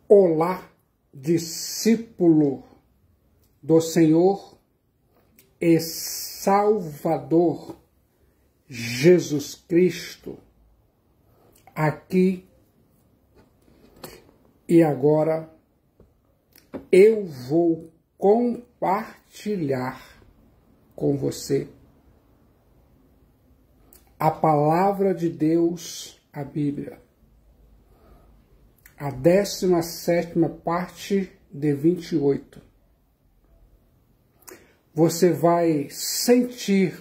Olá, discípulo do Senhor e Salvador Jesus Cristo, aqui e agora eu vou compartilhar com você a palavra de Deus, a Bíblia. A 17ª parte de 28. Você vai sentir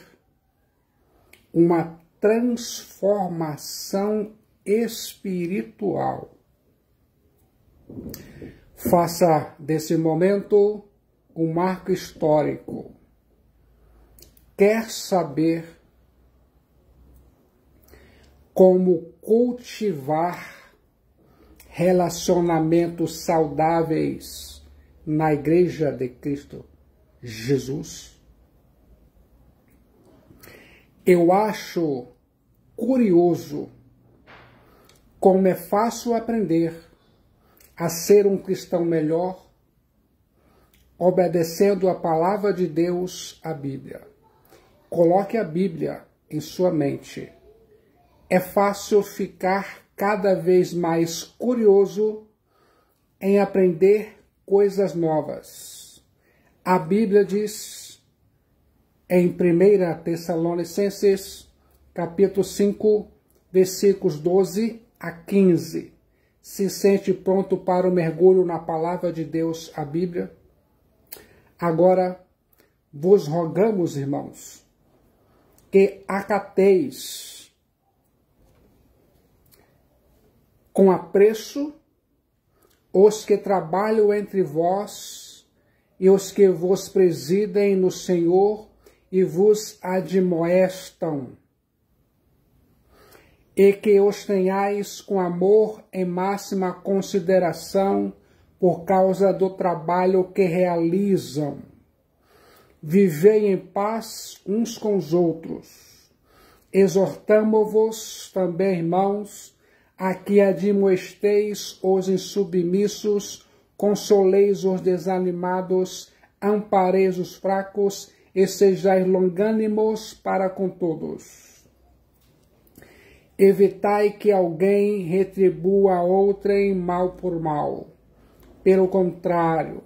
uma transformação espiritual. Faça desse momento um marco histórico. Quer saber como cultivar relacionamentos saudáveis na Igreja de Cristo Jesus? Eu acho curioso como é fácil aprender a ser um cristão melhor obedecendo a palavra de Deus, a Bíblia. Coloque a Bíblia em sua mente. É fácil ficar cada vez mais curioso em aprender coisas novas. A Bíblia diz em 1 Tessalonicenses, capítulo 5, versículos 12 a 15. Se sente pronto para o mergulho na palavra de Deus, a Bíblia? Agora, vos rogamos, irmãos, que acateis com apreço os que trabalham entre vós e os que vos presidem no Senhor e vos admoestam, e que os tenhais com amor em máxima consideração por causa do trabalho que realizam. Vivei em paz uns com os outros. Exortamo-vos também, irmãos, a que admoesteis os insubmissos, consoleis os desanimados, ampareis os fracos e sejais longânimos para com todos. Evitai que alguém retribua a outrem mal por mal. Pelo contrário,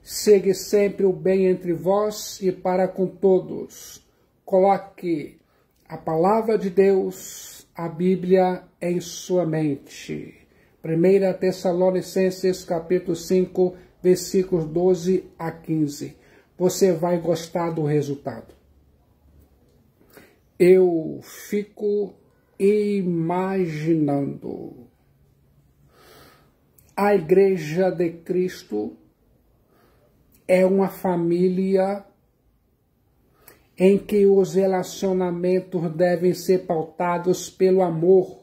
segue sempre o bem entre vós e para com todos. Coloque a palavra de Deus, a Bíblia, em sua mente. 1 Tessalonicenses, capítulo 5, versículos 12 a 15. Você vai gostar do resultado. Eu fico imaginando a Igreja de Cristo é uma família em que os relacionamentos devem ser pautados pelo amor.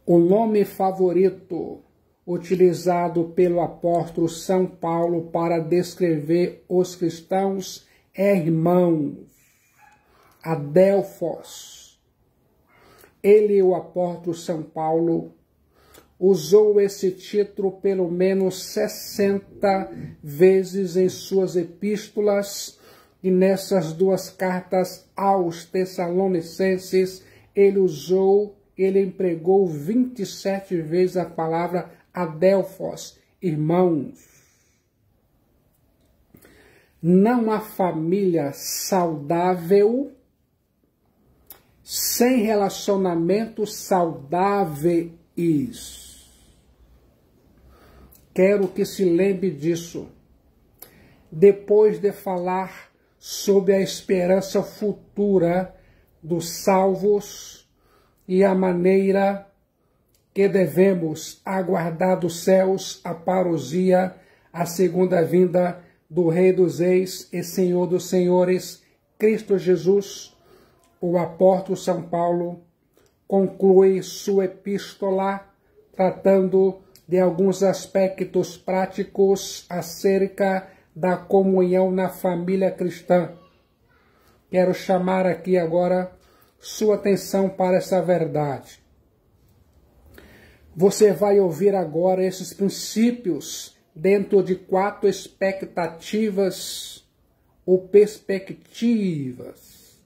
O nome favorito utilizado pelo apóstolo São Paulo para descrever os cristãos é irmãos, Adelphos. Ele, o apóstolo São Paulo, usou esse título pelo menos 60 vezes em suas epístolas, e nessas duas cartas aos Tessalonicenses ele empregou 27 vezes a palavra Adelphos, irmãos. Não há família saudável sem relacionamentos saudáveis. Quero que se lembre disso. Depois de falar sobre a esperança futura dos salvos e a maneira que devemos aguardar dos céus a parousia, a segunda vinda do Rei dos Reis e Senhor dos Senhores, Cristo Jesus, o apóstolo São Paulo conclui sua epístola tratando de alguns aspectos práticos acerca da comunhão na família cristã. Quero chamar aqui agora sua atenção para essa verdade. Você vai ouvir agora esses princípios dentro de 4 expectativas ou perspectivas.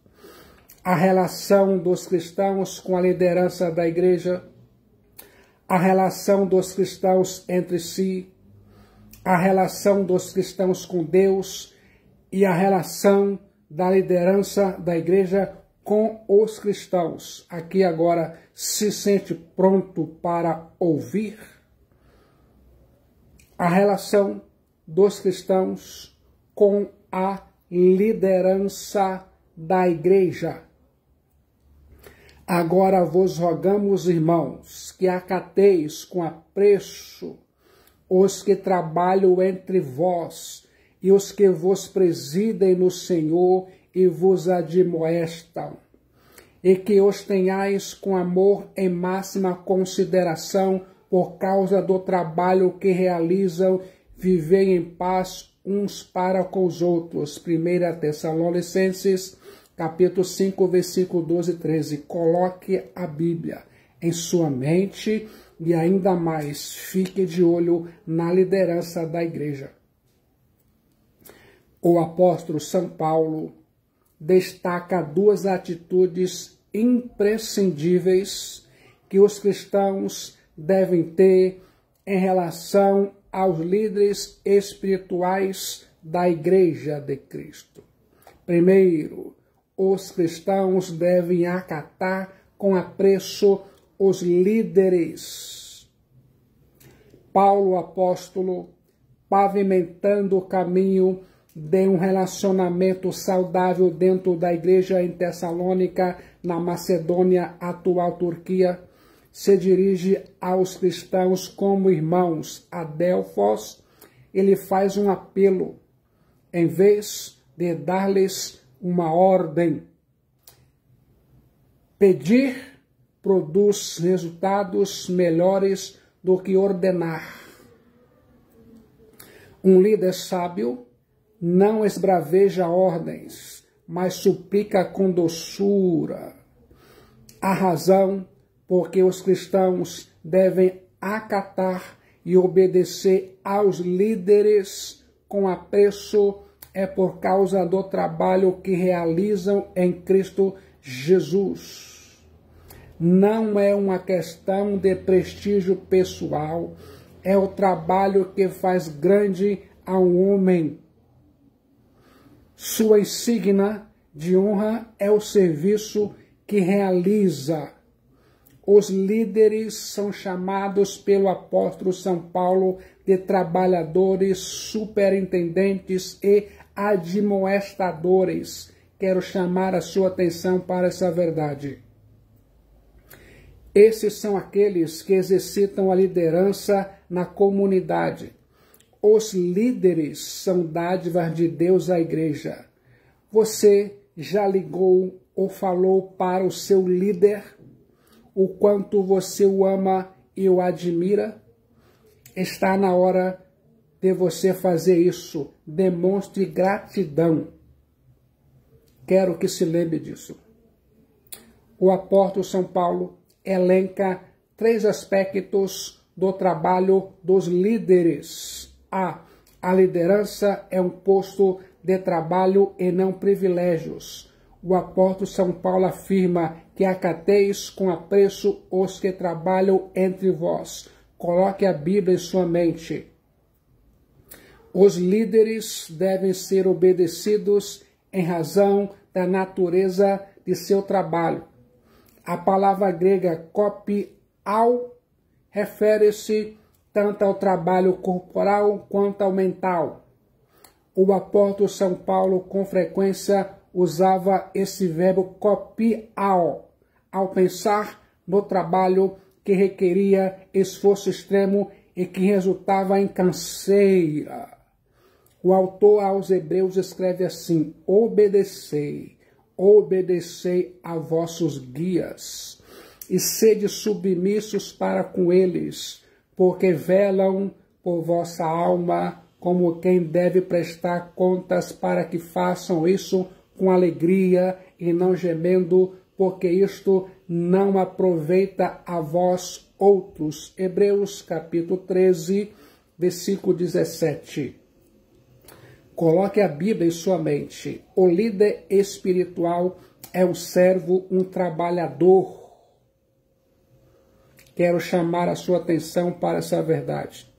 A relação dos cristãos com a liderança da igreja, a relação dos cristãos entre si, a relação dos cristãos com Deus e a relação da liderança da igreja com os cristãos. Aqui agora se sente pronto para ouvir? A relação dos cristãos com a liderança da igreja. Agora vos rogamos, irmãos, que acateis com apreço os que trabalham entre vós e os que vos presidem no Senhor e vos admoestam, e que os tenhais com amor em máxima consideração por causa do trabalho que realizam, vivei em paz uns para com os outros. 1 Tessalonicenses, capítulo 5, versículo 12 e 13. Coloque a Bíblia em sua mente e ainda mais fique de olho na liderança da igreja. O apóstolo São Paulo destaca 2 atitudes imprescindíveis que os cristãos devem ter em relação aos líderes espirituais da Igreja de Cristo. Primeiro, os cristãos devem acatar com apreço os líderes. Paulo, apóstolo, pavimentando o caminho de um relacionamento saudável dentro da igreja em Tessalônica, na Macedônia, atual Turquia, se dirige aos cristãos como irmãos. A Delfos, ele faz um apelo, em vez de dar-lhes uma ordem. Pedir produz resultados melhores do que ordenar. Um líder sábio não esbraveja ordens, mas suplica com doçura. A razão porque os cristãos devem acatar e obedecer aos líderes com apreço é por causa do trabalho que realizam em Cristo Jesus. Não é uma questão de prestígio pessoal, é o trabalho que faz grande a um homem. Sua insígnia de honra é o serviço que realiza. Os líderes são chamados pelo apóstolo São Paulo de trabalhadores, superintendentes e admoestadores. Quero chamar a sua atenção para essa verdade. Esses são aqueles que exercitam a liderança na comunidade. Os líderes são dádivas de Deus à igreja. Você já ligou ou falou para o seu líder o quanto você o ama e o admira? Está na hora de você fazer isso. Demonstre gratidão. Quero que se lembre disso. O apóstolo São Paulo elenca 3 aspectos do trabalho dos líderes. A liderança é um posto de trabalho e não privilégios. O apóstolo São Paulo afirma que acateis com apreço os que trabalham entre vós. Coloque a Bíblia em sua mente. Os líderes devem ser obedecidos em razão da natureza de seu trabalho. A palavra grega kopiao refere-se tanto ao trabalho corporal quanto ao mental. O apóstolo São Paulo com frequência usava esse verbo kopiao ao pensar no trabalho que requeria esforço extremo e que resultava em canseira. O autor aos Hebreus escreve assim: obedecei a vossos guias e sede submissos para com eles, porque velam por vossa alma como quem deve prestar contas, para que façam isso com alegria e não gemendo, porque isto não aproveita a vós outros. Hebreus capítulo 13, versículo 17. Coloque a Bíblia em sua mente. O líder espiritual é um servo, um trabalhador. Quero chamar a sua atenção para essa verdade.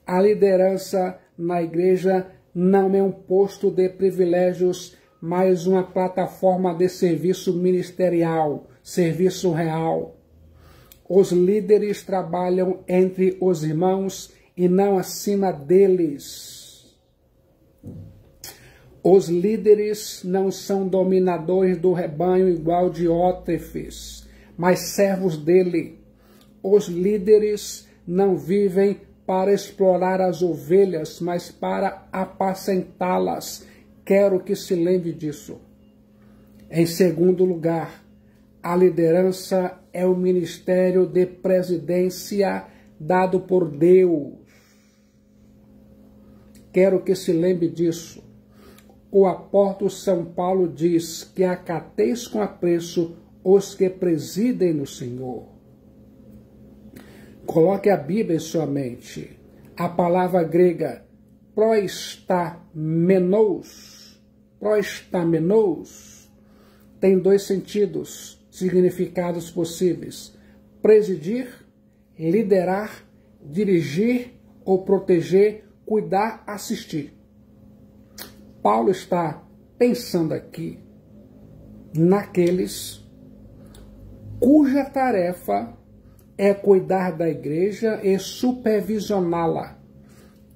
A liderança na igreja não é um posto de privilégios, mas uma plataforma de serviço ministerial, serviço real. Os líderes trabalham entre os irmãos e não acima deles. Os líderes não são dominadores do rebanho igual Diótrefes, mas servos dele. Os líderes não vivem para explorar as ovelhas, mas para apacentá-las. Quero que se lembre disso. Em segundo lugar, a liderança é o ministério de presidência dado por Deus. Quero que se lembre disso. O apóstolo São Paulo diz que acateis com apreço os que presidem no Senhor. Coloque a Bíblia em sua mente. A palavra grega proestamenos tem dois sentidos, significados possíveis: presidir, liderar, dirigir ou proteger, cuidar, assistir. Paulo está pensando aqui naqueles cuja tarefa é cuidar da igreja e supervisioná-la,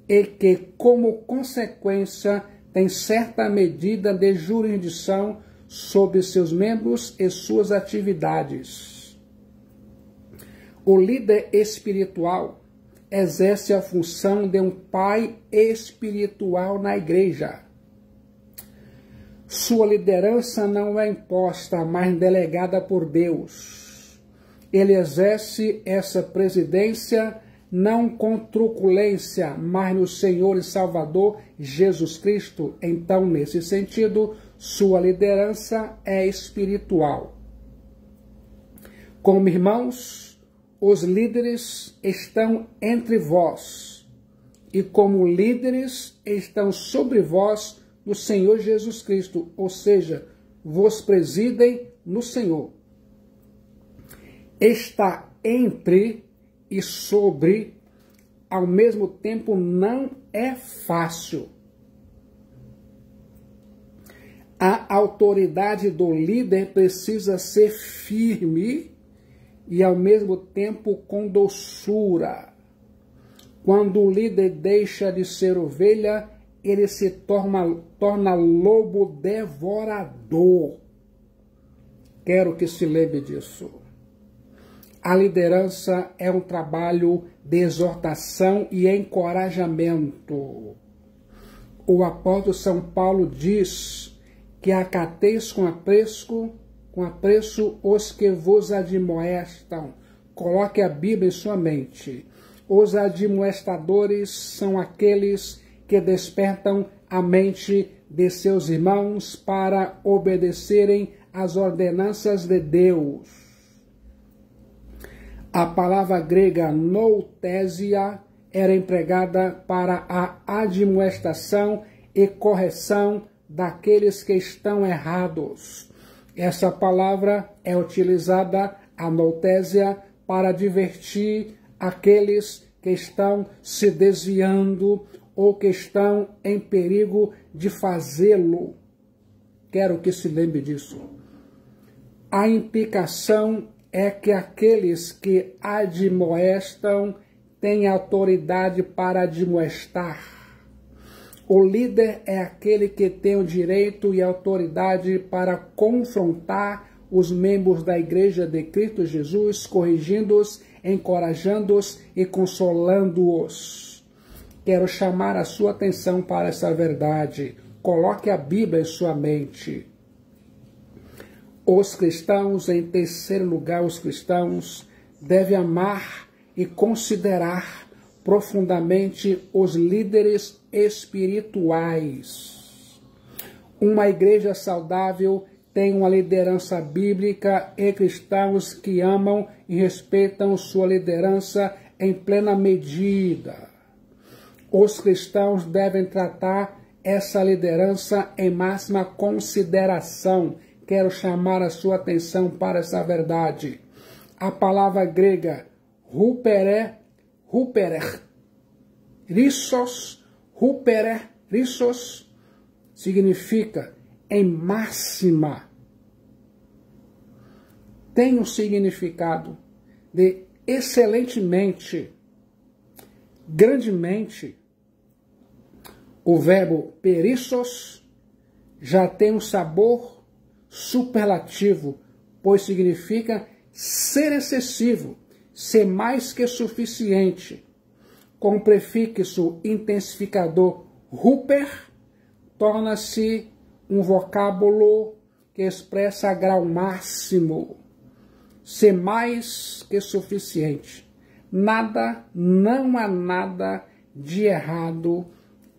e que, como consequência, tem certa medida de jurisdição sobre seus membros e suas atividades. O líder espiritual exerce a função de um pai espiritual na igreja. Sua liderança não é imposta, mas delegada por Deus. Ele exerce essa presidência não com truculência, mas no Senhor e Salvador Jesus Cristo. Então, nesse sentido, sua liderança é espiritual. Como irmãos, os líderes estão entre vós, e como líderes estão sobre vós no Senhor Jesus Cristo, ou seja, vos presidem no Senhor. Está entre e sobre, ao mesmo tempo, não é fácil. A autoridade do líder precisa ser firme e, ao mesmo tempo, com doçura. Quando o líder deixa de ser ovelha, ele se torna lobo devorador. Quero que se lembre disso. A liderança é um trabalho de exortação e encorajamento. O apóstolo São Paulo diz que acateis com apreço os que vos admoestam. Coloque a Bíblia em sua mente. Os admoestadores são aqueles que despertam a mente de seus irmãos para obedecerem às ordenanças de Deus. A palavra grega noutésia era empregada para a admoestação e correção daqueles que estão errados. Essa palavra é utilizada, a noutésia, para advertir aqueles que estão se desviando ou que estão em perigo de fazê-lo. Quero que se lembre disso. A implicação é que aqueles que admoestam têm autoridade para admoestar. O líder é aquele que tem o direito e autoridade para confrontar os membros da Igreja de Cristo Jesus, corrigindo-os, encorajando-os e consolando-os. Quero chamar a sua atenção para essa verdade. Coloque a Bíblia em sua mente. Os cristãos, em terceiro lugar, os cristãos devem amar e considerar profundamente os líderes espirituais. Uma igreja saudável têm uma liderança bíblica e cristãos que amam e respeitam sua liderança em plena medida. Os cristãos devem tratar essa liderança em máxima consideração. Quero chamar a sua atenção para essa verdade. A palavra grega huperer, rissos, significa em máxima. Tem o significado de excelentemente, grandemente. O verbo perissos já tem um sabor superlativo, pois significa ser excessivo, ser mais que suficiente. Com o prefixo intensificador huper, torna-se um vocábulo que expressa grau máximo, ser mais que suficiente. Não há nada de errado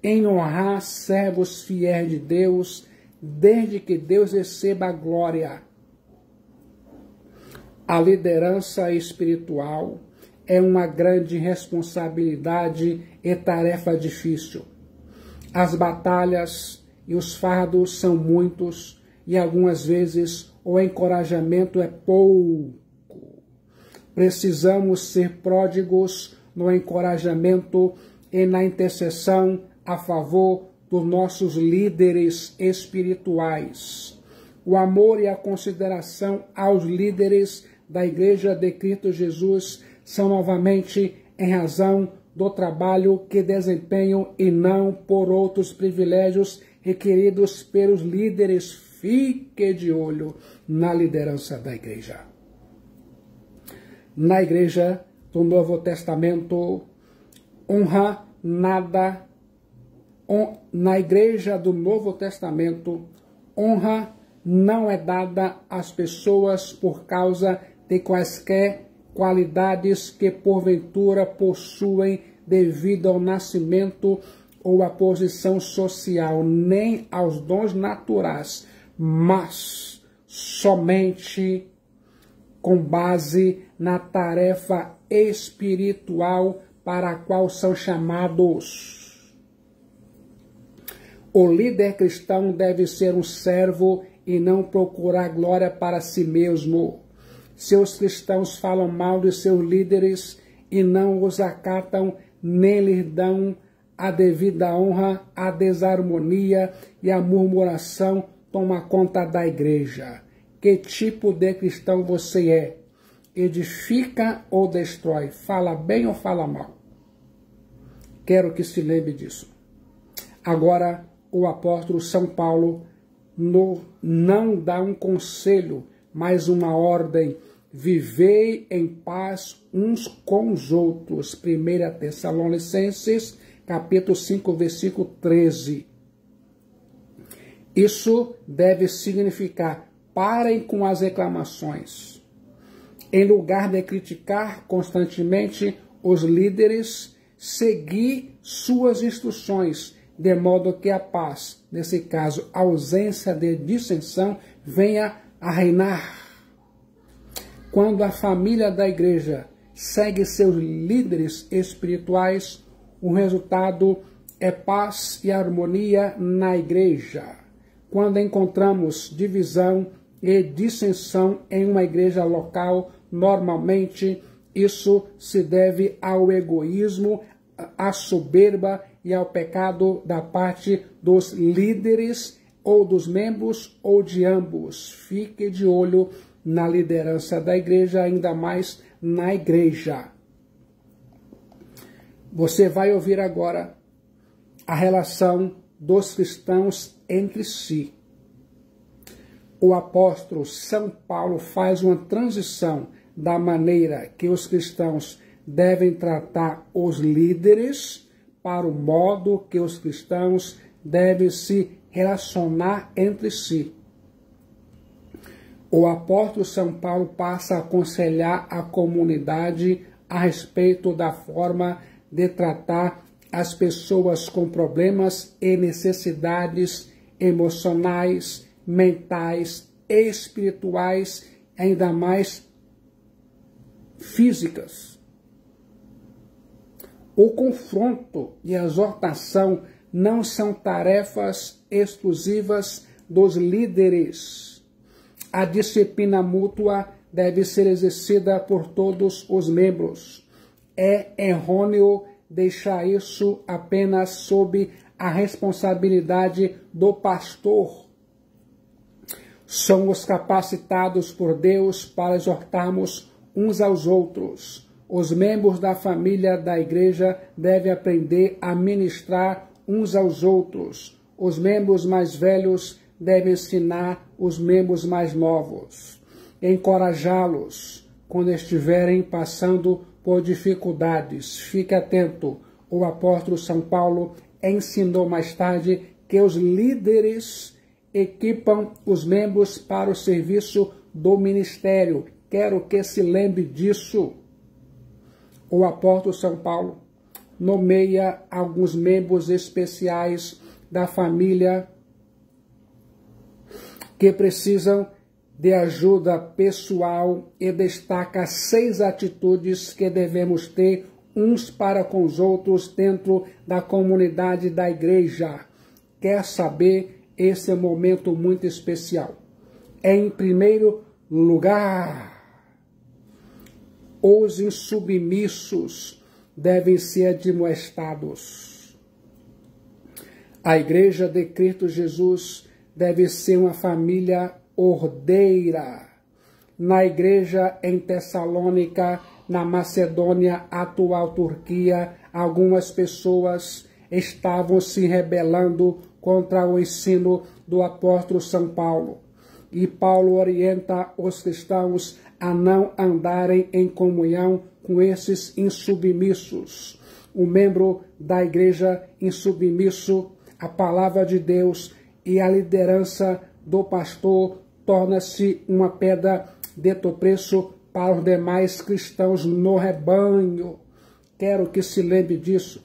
em honrar servos fiéis de Deus, desde que Deus receba a glória. A liderança espiritual é uma grande responsabilidade e tarefa difícil. As batalhas e os fardos são muitos e algumas vezes o encorajamento é pouco. Precisamos ser pródigos no encorajamento e na intercessão a favor dos nossos líderes espirituais. O amor e a consideração aos líderes da Igreja de Cristo Jesus são novamente em razão do trabalho que desempenham e não por outros privilégios requeridos pelos líderes. Fique de olho na liderança da igreja. Na igreja do Novo Testamento, na igreja do Novo Testamento, honra não é dada às pessoas por causa de quaisquer qualidades que porventura possuem devido ao nascimento ou à posição social, nem aos dons naturais, mas somente com base na tarefa espiritual para a qual são chamados. O líder cristão deve ser um servo e não procurar glória para si mesmo. Se os cristãos falam mal de seus líderes e não os acatam, nem lhes dão a devida honra, a desarmonia e a murmuração toma conta da igreja. Que tipo de cristão você é? Edifica ou destrói? Fala bem ou fala mal? Quero que se lembre disso. Agora, o apóstolo São Paulo não dá um conselho, mas uma ordem: vivei em paz uns com os outros. 1 Tessalonicenses, capítulo 5, versículo 13. Isso deve significar: parem com as reclamações. Em lugar de criticar constantemente os líderes, seguir suas instruções, de modo que a paz, nesse caso, a ausência de dissensão, venha a reinar. Quando a família da igreja segue seus líderes espirituais, o resultado é paz e harmonia na igreja. Quando encontramos divisão e dissensão em uma igreja local, normalmente isso se deve ao egoísmo, à soberba e ao pecado da parte dos líderes ou dos membros ou de ambos. Fique de olho na liderança da igreja, ainda mais na igreja. Você vai ouvir agora a relação dos cristãos entre si. O apóstolo São Paulo faz uma transição da maneira que os cristãos devem tratar os líderes para o modo que os cristãos devem se relacionar entre si. O apóstolo São Paulo passa a aconselhar a comunidade a respeito da forma de tratar as pessoas com problemas e necessidades emocionais, mentais espirituais, ainda mais físicas. O confronto e a exortação não são tarefas exclusivas dos líderes. A disciplina mútua deve ser exercida por todos os membros. É errôneo deixar isso apenas sob a responsabilidade do pastor. Somos capacitados por Deus para exortarmos uns aos outros. Os membros da família da igreja devem aprender a ministrar uns aos outros. Os membros mais velhos devem ensinar os membros mais novos, encorajá-los quando estiverem passando por dificuldades. Fique atento, o apóstolo São Paulo ensinou mais tarde que os líderes equipam os membros para o serviço do ministério. Quero que se lembre disso. O apóstolo São Paulo nomeia alguns membros especiais da família que precisam de ajuda pessoal e destaca 6 atitudes que devemos ter uns para com os outros dentro da comunidade da igreja. Quer saber? Esse é um momento muito especial. Em primeiro lugar, os insubmissos devem ser admoestados. A igreja de Cristo Jesus deve ser uma família ordeira. Na igreja em Tessalônica, na Macedônia, atual Turquia, algumas pessoas estavam se rebelando contra o ensino do apóstolo São Paulo. E Paulo orienta os cristãos a não andarem em comunhão com esses insubmissos. O membro da igreja insubmisso, a palavra de Deus e a liderança do pastor torna-se uma pedra de tropeço para os demais cristãos no rebanho. Quero que se lembre disso.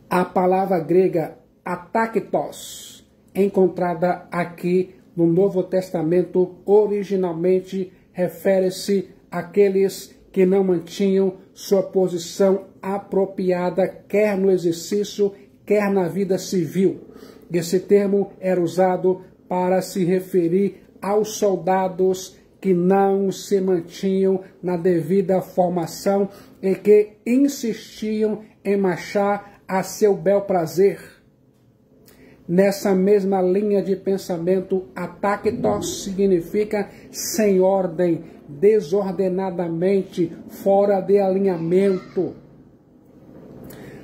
A palavra grega ataktos, encontrada aqui no Novo Testamento, originalmente refere-se àqueles que não mantinham sua posição apropriada, quer no exercício, quer na vida civil. Esse termo era usado para se referir aos soldados que não se mantinham na devida formação e que insistiam em marchar a seu bel prazer. Nessa mesma linha de pensamento, ataktos significa sem ordem, desordenadamente, fora de alinhamento.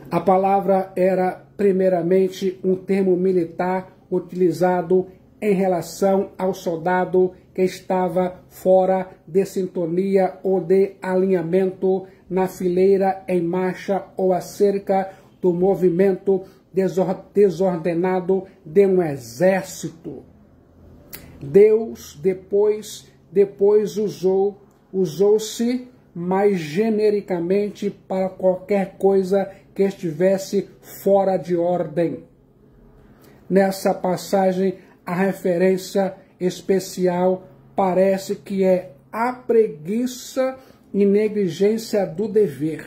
A palavra era primeiramente um termo militar utilizado em relação ao soldado que estava fora de sintonia ou de alinhamento na fileira em marcha ou acerca do movimento desordenado de um exército. Deus depois usou-se mais genericamente para qualquer coisa que estivesse fora de ordem. Nessa passagem, a referência especial parece que é a preguiça e negligência do dever,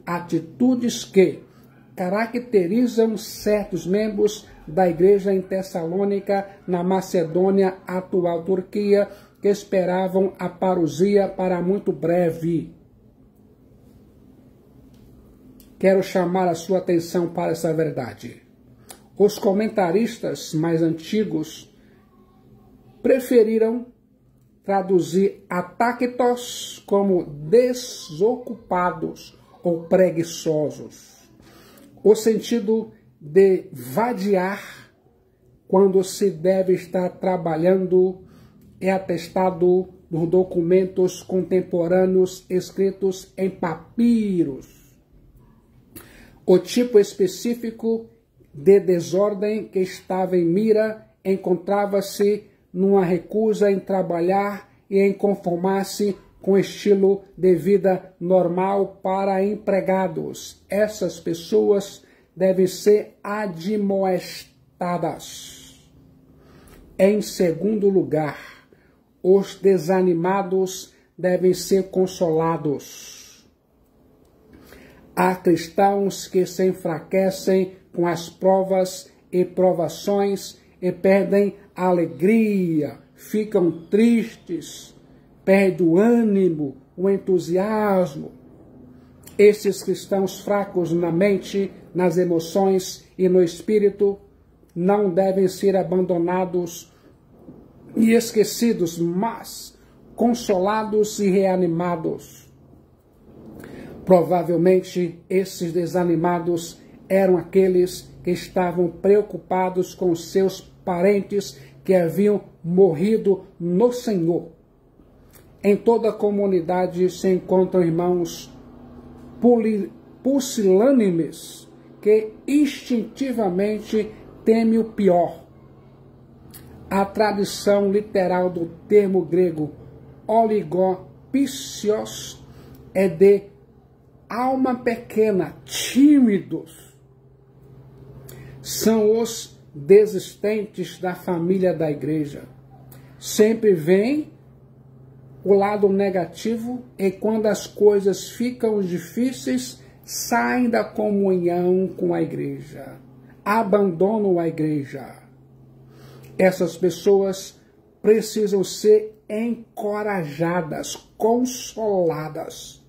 atitudes que caracterizam certos membros da igreja em Tessalônica, na Macedônia, atual Turquia, que esperavam a parousia para muito breve. Quero chamar a sua atenção para essa verdade. Os comentaristas mais antigos preferiram traduzir ataktos como desocupados ou preguiçosos. O sentido de vadiar quando se deve estar trabalhando é atestado nos documentos contemporâneos escritos em papiros. O tipo específico de desordem que estava em mira encontrava-se numa recusa em trabalhar e em conformar-se com estilo de vida normal para empregados. Essas pessoas devem ser admoestadas. Em segundo lugar, os desanimados devem ser consolados. Há cristãos que se enfraquecem com as provas e provações e perdem a alegria, ficam tristes, perdem o ânimo, o entusiasmo. Esses cristãos fracos na mente, nas emoções e no espírito não devem ser abandonados e esquecidos, mas consolados e reanimados. Provavelmente esses desanimados eram aqueles que estavam preocupados com seus parentes que haviam morrido no Senhor. Em toda a comunidade se encontram irmãos pusilânimes que instintivamente temem o pior. A tradição literal do termo grego oligopisios é de alma pequena, tímidos. São os desistentes da família da igreja. Sempre vem o lado negativo e quando as coisas ficam difíceis, saem da comunhão com a igreja, abandonam a igreja. Essas pessoas precisam ser encorajadas, consoladas.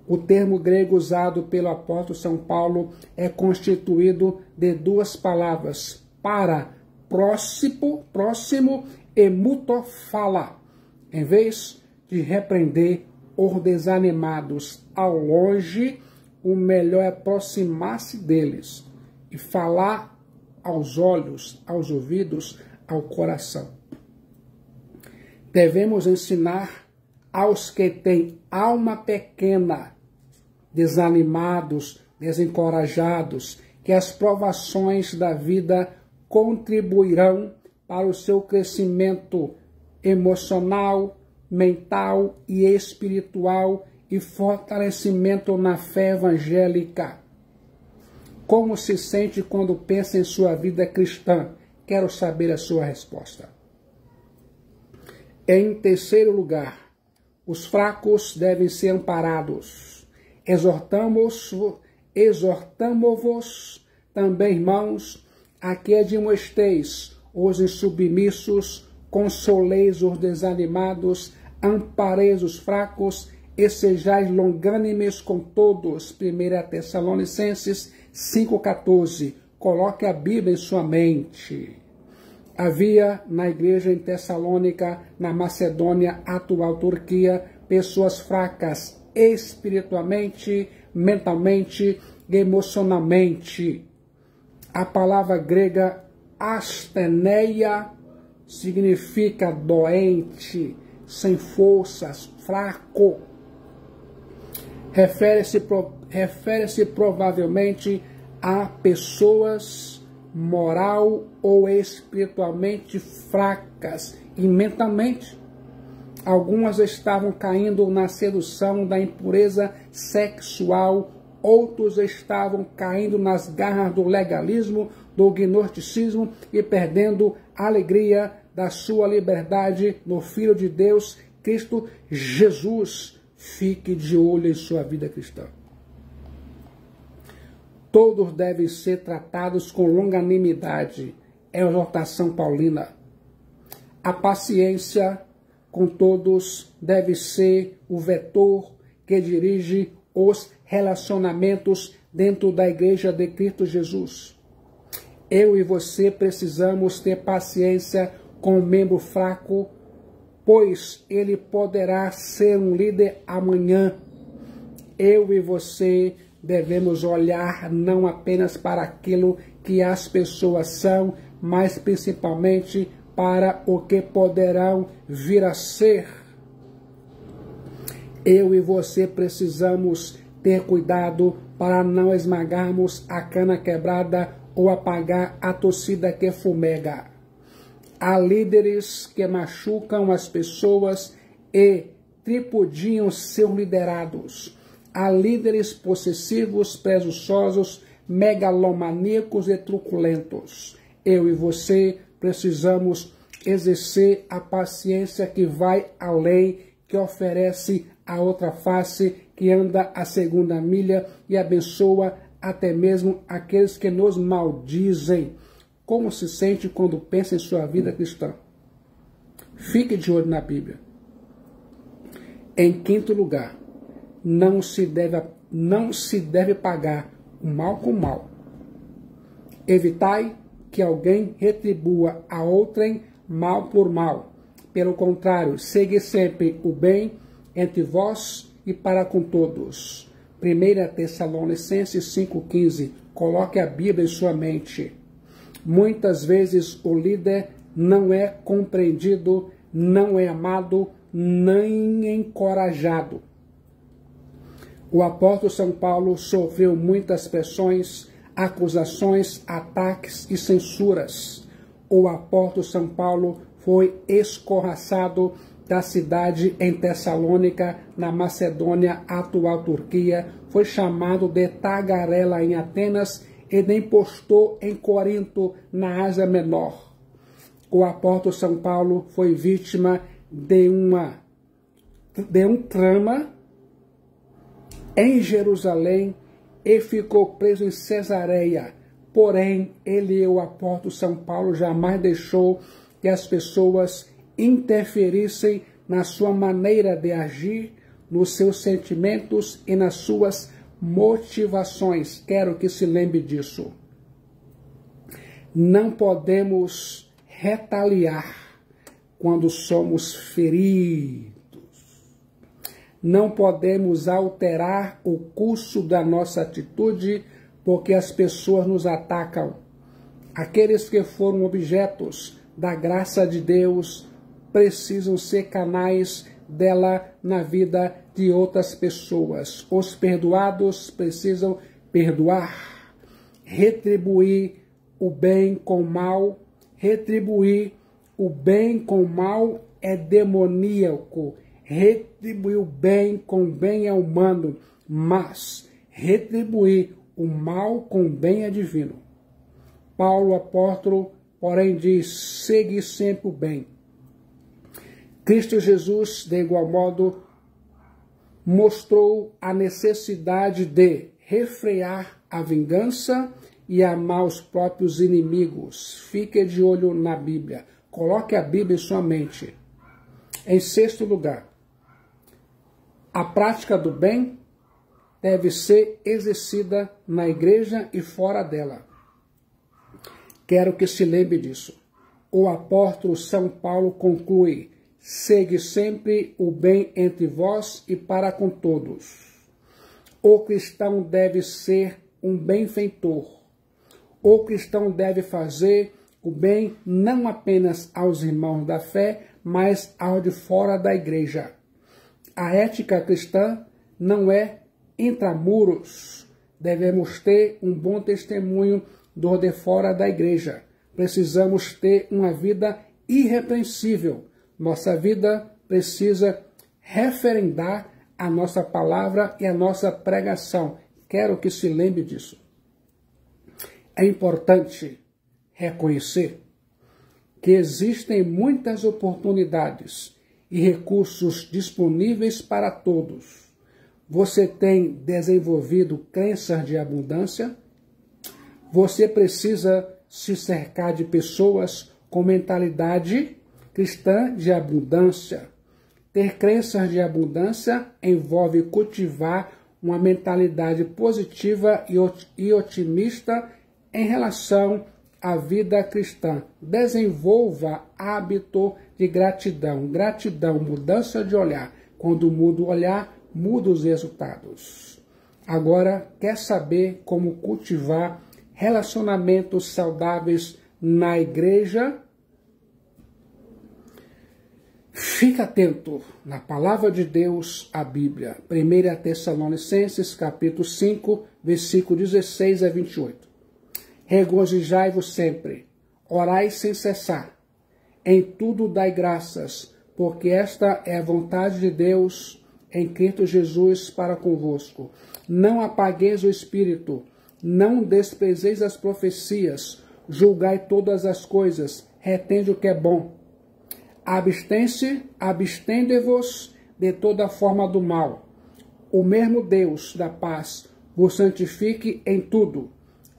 O termo grego usado pelo apóstolo São Paulo é constituído de duas palavras, para, próximo e mutofala. Em vez de repreender os desanimados ao longe, o melhor é aproximar-se deles e falar aos olhos, aos ouvidos, ao coração. Devemos ensinar aos que têm alma pequena, desanimados, desencorajados, que as provações da vida contribuirão para o seu crescimento emocional, mental e espiritual e fortalecimento na fé evangélica. Como se sente quando pensa em sua vida cristã? Quero saber a sua resposta. Em terceiro lugar, os fracos devem ser amparados. Exortamo-vos também, irmãos, a que admoesteis os insubmissos, consoleis os desanimados, ampareis os fracos e sejais longânimes com todos. 1 Tessalonicenses 5,14. Coloque a Bíblia em sua mente. Havia na igreja em Tessalônica, na Macedônia, atual Turquia, pessoas fracas espiritualmente, mentalmente e emocionalmente. A palavra grega asteneia significa doente, sem forças, fraco. Refere-se provavelmente a pessoas moral ou espiritualmente fracas e mentalmente. Algumas estavam caindo na sedução da impureza sexual, outros estavam caindo nas garras do legalismo, do gnosticismo e perdendo a alegria da sua liberdade no Filho de Deus, Cristo Jesus. Fique de olho em sua vida cristã. Todos devem ser tratados com longanimidade. É a exortação paulina. A paciência com todos deve ser o vetor que dirige os relacionamentos dentro da igreja de Cristo Jesus. Eu e você precisamos ter paciência com o membro fraco, pois ele poderá ser um líder amanhã. Eu e você devemos olhar não apenas para aquilo que as pessoas são, mas principalmente para o que poderão vir a ser. Eu e você precisamos ter cuidado para não esmagarmos a cana quebrada ou apagar a torcida que fumega. Há líderes que machucam as pessoas e tripudiam seus liderados. Há líderes possessivos, presunçosos, megalomaníacos e truculentos. Eu e você precisamos exercer a paciência que vai além, que oferece a outra face, que anda a segunda milha e abençoa até mesmo aqueles que nos maldizem. Como se sente quando pensa em sua vida cristã? Fique de olho na Bíblia. Em quinto lugar, não se deve pagar o mal com o mal. Evitai que alguém retribua a outrem mal por mal. Pelo contrário, segue sempre o bem entre vós e para com todos. 1 Tessalonicenses 5,15. Coloque a Bíblia em sua mente. Muitas vezes o líder não é compreendido, não é amado, nem encorajado. O apóstolo São Paulo sofreu muitas pressões, acusações, ataques e censuras. O apóstolo São Paulo foi escorraçado da cidade em Tessalônica, na Macedônia, atual Turquia, foi chamado de tagarela em Atenas e nem postou em Corinto, na Ásia Menor. O apóstolo São Paulo foi vítima de um trama em Jerusalém e ficou preso em Cesareia. Porém, ele, o apóstolo São Paulo, jamais deixou que as pessoas interferissem na sua maneira de agir, nos seus sentimentos e nas suas motivações. Quero que se lembre disso. Não podemos retaliar quando somos feridos. Não podemos alterar o curso da nossa atitude porque as pessoas nos atacam. Aqueles que foram objetos da graça de Deus precisam ser canais dela na vida de outras pessoas. Os perdoados precisam perdoar, retribuir o bem com o mal. Retribuir o bem com o mal é demoníaco. Retribuir o bem com o bem é humano, mas retribuir o mal com o bem é divino. Paulo, apóstolo, porém, diz: segue sempre o bem. Cristo Jesus, de igual modo, mostrou a necessidade de refrear a vingança e amar os próprios inimigos. Fique de olho na Bíblia. Coloque a Bíblia em sua mente. Em sexto lugar, a prática do bem deve ser exercida na igreja e fora dela. Quero que se lembre disso. O apóstolo São Paulo conclui: segue sempre o bem entre vós e para com todos. O cristão deve ser um benfeitor. O cristão deve fazer o bem não apenas aos irmãos da fé, mas aos de fora da igreja. A ética cristã não é intramuros. Devemos ter um bom testemunho do de fora da igreja. Precisamos ter uma vida irrepreensível. Nossa vida precisa referendar a nossa palavra e a nossa pregação. Quero que se lembre disso. É importante reconhecer que existem muitas oportunidades e recursos disponíveis para todos. Você tem desenvolvido crenças de abundância? Você precisa se cercar de pessoas com mentalidade cristã de abundância. Ter crenças de abundância envolve cultivar uma mentalidade positiva e otimista em relação à vida cristã. Desenvolva hábito de gratidão. Gratidão, mudança de olhar. Quando muda o olhar, muda os resultados. Agora, quer saber como cultivar relacionamentos saudáveis na igreja? Fique atento na palavra de Deus, a Bíblia. 1 Tessalonicenses, capítulo 5, versículo 16 a 28. Regozijai-vos sempre, orai sem cessar, em tudo dai graças, porque esta é a vontade de Deus em Cristo Jesus para convosco. Não apagueis o espírito, não desprezeis as profecias, julgai todas as coisas, retende o que é bom, abstende-vos de toda forma do mal. O mesmo Deus da paz vos santifique em tudo.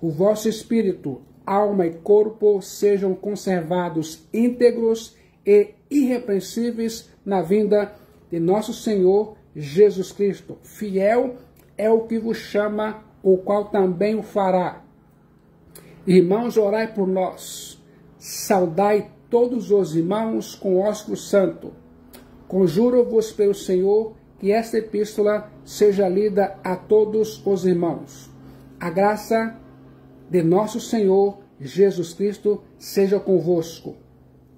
O vosso espírito, alma e corpo sejam conservados íntegros e irrepreensíveis na vinda de nosso Senhor Jesus Cristo. Fiel é o que vos chama, o qual também o fará. Irmãos, orai por nós. Saudai todos os irmãos com ósculo santo. Conjuro-vos pelo Senhor que esta epístola seja lida a todos os irmãos. A graça de nosso Senhor Jesus Cristo seja convosco.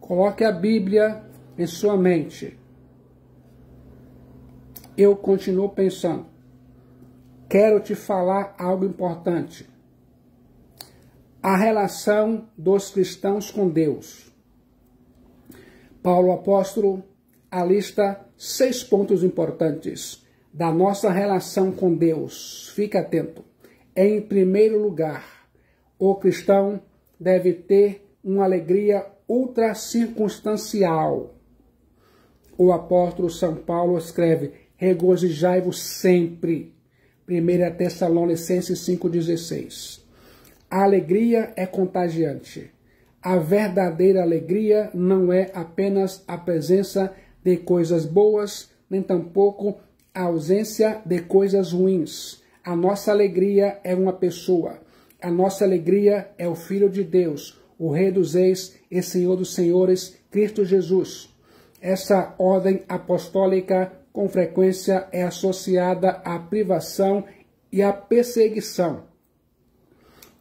Coloque a Bíblia em sua mente. Eu continuo pensando. Quero te falar algo importante. A relação dos cristãos com Deus. Paulo apóstolo alista 6 pontos importantes da nossa relação com Deus. Fique atento. Em primeiro lugar, o cristão deve ter uma alegria ultra circunstancial. O apóstolo São Paulo escreve: regozijai-vos sempre. 1 Tessalonicenses 5,16. A alegria é contagiante. A verdadeira alegria não é apenas a presença de coisas boas, nem tampouco a ausência de coisas ruins. A nossa alegria é uma pessoa. A nossa alegria é o Filho de Deus, o Rei dos Reis e Senhor dos Senhores, Cristo Jesus. Essa ordem apostólica com frequência é associada à privação e à perseguição.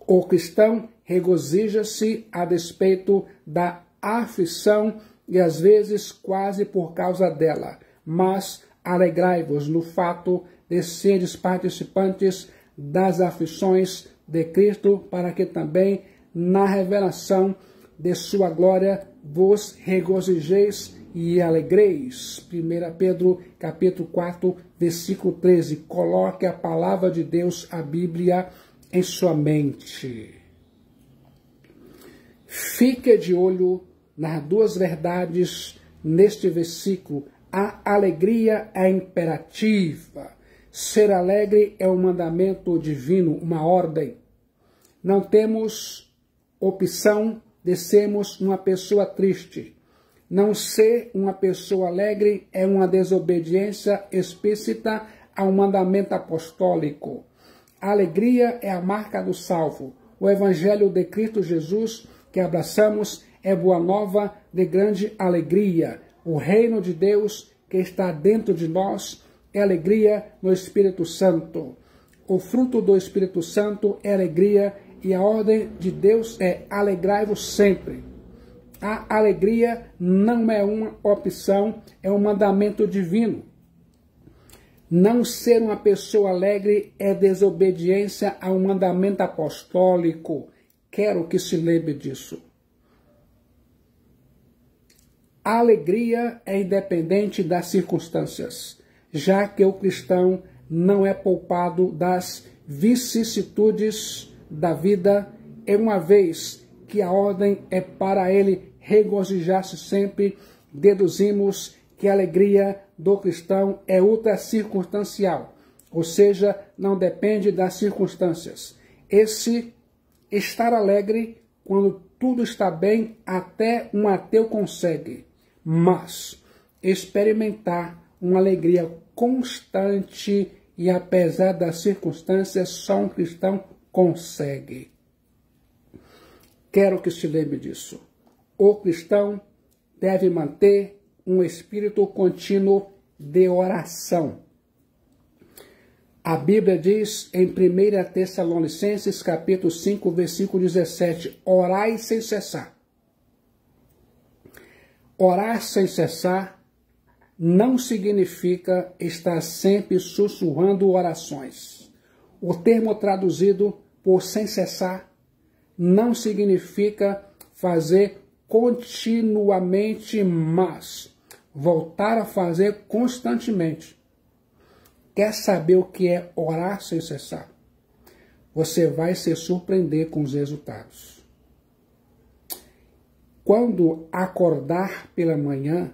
O cristão regozija-se a despeito da aflição e às vezes quase por causa dela, mas alegrai-vos no fato de seres participantes das aflições de Cristo, para que também na revelação de sua glória vos regozijeis e alegreis. 1 Pedro capítulo 4, versículo 13. Coloque a palavra de Deus, a Bíblia, em sua mente. Fique de olho nas duas verdades neste versículo. A alegria é imperativa. Ser alegre é um mandamento divino, uma ordem. Não temos opção de sermos uma pessoa triste. Não ser uma pessoa alegre é uma desobediência explícita ao mandamento apostólico. A alegria é a marca do salvo. O Evangelho de Cristo Jesus que abraçamos é boa nova de grande alegria. O reino de Deus que está dentro de nós é alegria no Espírito Santo. O fruto do Espírito Santo é alegria e a ordem de Deus é alegrai-vos sempre. A alegria não é uma opção, é um mandamento divino. Não ser uma pessoa alegre é desobediência a um mandamento apostólico. Quero que se lembre disso. A alegria é independente das circunstâncias, já que o cristão não é poupado das vicissitudes da vida, e uma vez que a ordem é para ele regozijar-se sempre, deduzimos que a alegria do cristão é ultra circunstancial, ou seja, não depende das circunstâncias. Esse estar alegre quando tudo está bem, até um ateu consegue, mas experimentar uma alegria constante e apesar das circunstâncias, só um cristão consegue. Quero que se lembre disso. O cristão deve manter um espírito contínuo de oração. A Bíblia diz em 1 Tessalonicenses capítulo 5, versículo 17, orai sem cessar. Orar sem cessar não significa estar sempre sussurrando orações. O termo traduzido por sem cessar não significa fazer continuamente, mas voltar a fazer constantemente. Quer saber o que é orar sem cessar? Você vai se surpreender com os resultados. quando acordar pela manhã,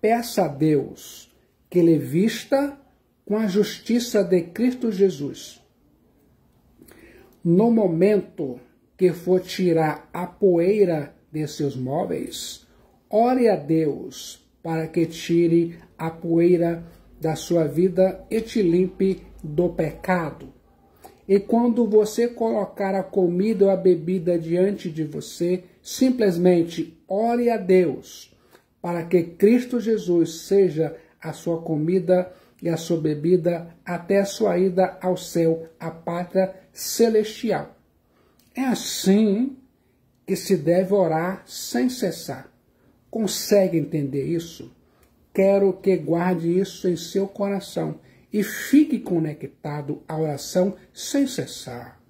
peça a Deus que lhe vista com a justiça de Cristo Jesus. No momento que for tirar a poeira de seus móveis, ore a Deus para que tire a poeira da sua vida e te limpe do pecado. E quando você colocar a comida ou a bebida diante de você, simplesmente ore a Deus para que Cristo Jesus seja a sua comida e a sua bebida até a sua ida ao céu, a pátria celestial. É assim que se deve orar sem cessar. Consegue entender isso? Quero que guarde isso em seu coração e fique conectado à oração sem cessar.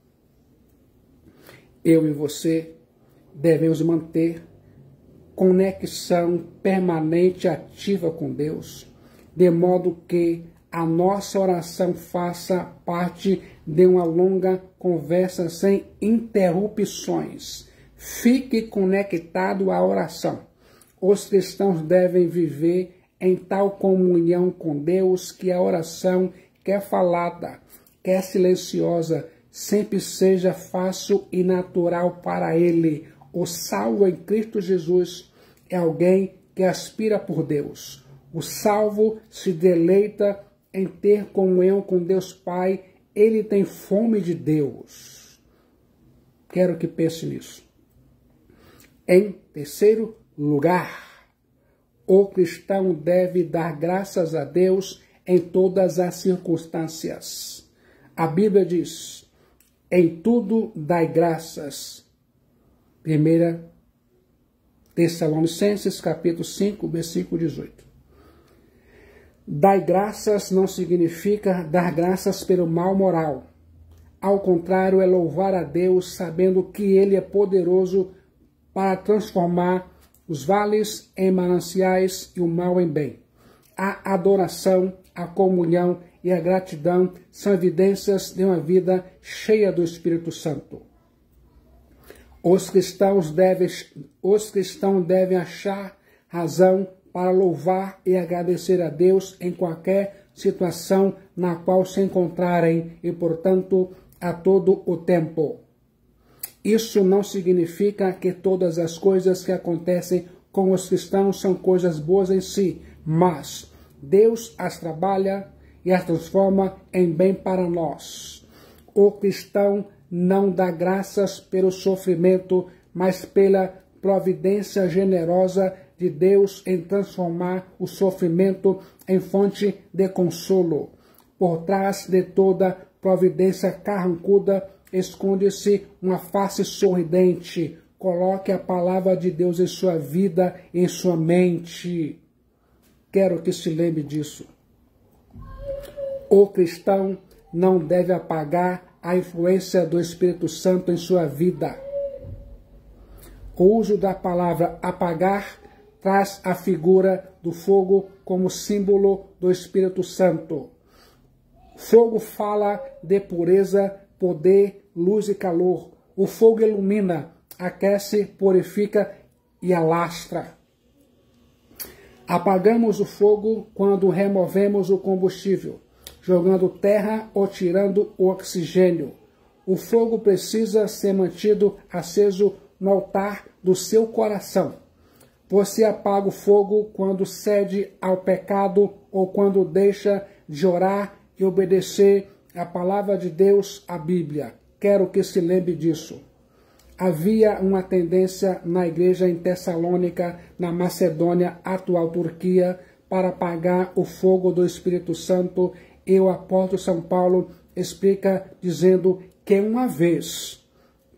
Eu e você devemos manter conexão permanente ativa com Deus, de modo que a nossa oração faça parte de uma longa conversa sem interrupções. Fique conectado à oração. Os cristãos devem viver em tal comunhão com Deus que a oração, quer falada, quer silenciosa, sempre seja fácil e natural para ele. O salvo em Cristo Jesus é alguém que aspira por Deus. O salvo se deleita em ter comunhão com Deus Pai. Ele tem fome de Deus. Quero que pense nisso. Em terceiro lugar, o cristão deve dar graças a Deus em todas as circunstâncias. A Bíblia diz: em tudo dai graças. 1 Tessalonicenses, capítulo 5, versículo 18. Dai graças não significa dar graças pelo mal moral. Ao contrário, é louvar a Deus sabendo que Ele é poderoso para transformar os vales em mananciais e o mal em bem. A adoração, a comunhão e a gratidão são evidências de uma vida cheia do Espírito Santo. Os cristãos devem achar razão para louvar e agradecer a Deus em qualquer situação na qual se encontrarem e, portanto, a todo o tempo. Isso não significa que todas as coisas que acontecem com os cristãos são coisas boas em si, mas Deus as trabalha e as transforma em bem para nós. O cristão não dá graças pelo sofrimento, mas pela providência generosa de Deus em transformar o sofrimento em fonte de consolo. Por trás de toda providência carrancuda esconde-se uma face sorridente. Coloque a palavra de Deus em sua vida, em sua mente. Quero que se lembre disso. O cristão não deve apagar a influência do Espírito Santo em sua vida. O uso da palavra apagar traz a figura do fogo como símbolo do Espírito Santo. Fogo fala de pureza, poder, luz e calor. O fogo ilumina, aquece, purifica e alastra. Apagamos o fogo quando removemos o combustível, jogando terra ou tirando o oxigênio. O fogo precisa ser mantido aceso no altar do seu coração. Você apaga o fogo quando cede ao pecado ou quando deixa de orar e obedecer a palavra de Deus, a Bíblia. Quero que se lembre disso. Havia uma tendência na igreja em Tessalônica, na Macedônia, atual Turquia, para apagar o fogo do Espírito Santo, e o apóstolo São Paulo explica dizendo que uma vez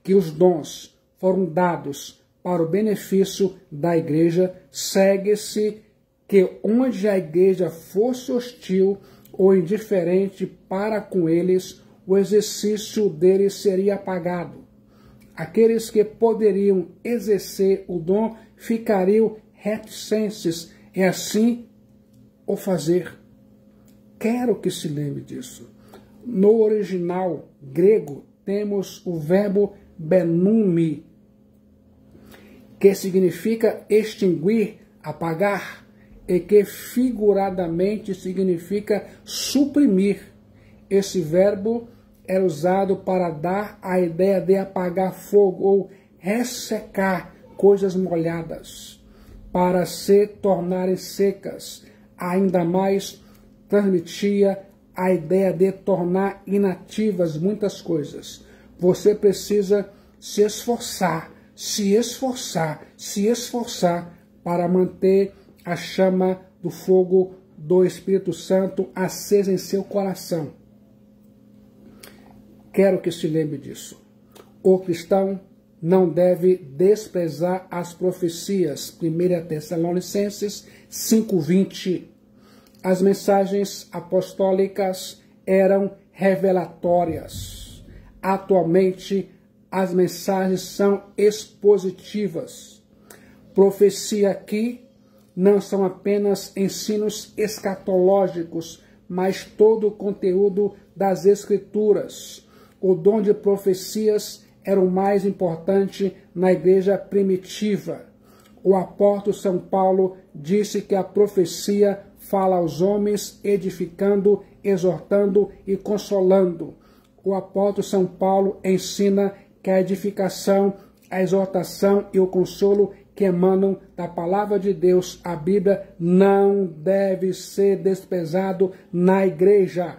que os dons foram dados para o benefício da igreja, segue-se que onde a igreja fosse hostil ou indiferente para com eles, o exercício deles seria apagado. Aqueles que poderiam exercer o dom ficariam reticentes e assim o fazer. Quero que se lembre disso. No original grego temos o verbo benumi, que significa extinguir, apagar, e que figuradamente significa suprimir. Esse verbo era usado para dar a ideia de apagar fogo ou ressecar coisas molhadas, para se tornarem secas. Ainda mais transmitia a ideia de tornar inativas muitas coisas. Você precisa se esforçar, se esforçar, se esforçar para manter a chama do fogo do Espírito Santo acesa em seu coração. Quero que se lembre disso. O cristão não deve desprezar as profecias. 1 Tessalonicenses 5:20. As mensagens apostólicas eram revelatórias. Atualmente, as mensagens são expositivas. Profecia aqui não são apenas ensinos escatológicos, mas todo o conteúdo das Escrituras. O dom de profecias era o mais importante na igreja primitiva. O apóstolo São Paulo disse que a profecia fala aos homens, edificando, exortando e consolando. O apóstolo São Paulo ensina que a edificação, a exortação e o consolo que emanam da palavra de Deus, a Bíblia, não deve ser desprezado na igreja.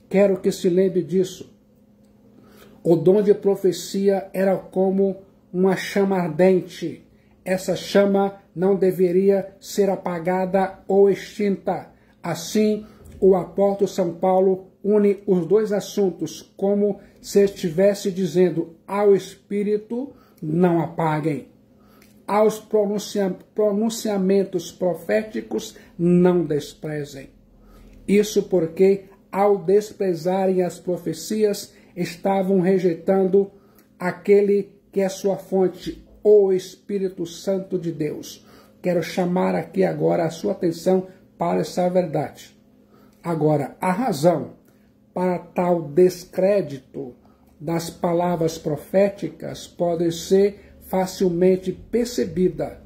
Quero que se lembre disso. O dom de profecia era como uma chama ardente. Essa chama não deveria ser apagada ou extinta. Assim, o apóstolo São Paulo une os dois assuntos, como se estivesse dizendo ao Espírito: não apaguem. Aos pronunciamentos proféticos, não desprezem. Isso porque, ao desprezarem as profecias, estavam rejeitando aquele que é sua fonte, o Espírito Santo de Deus. Quero chamar aqui agora a sua atenção para essa verdade. Agora, a razão para tal descrédito das palavras proféticas pode ser facilmente percebida.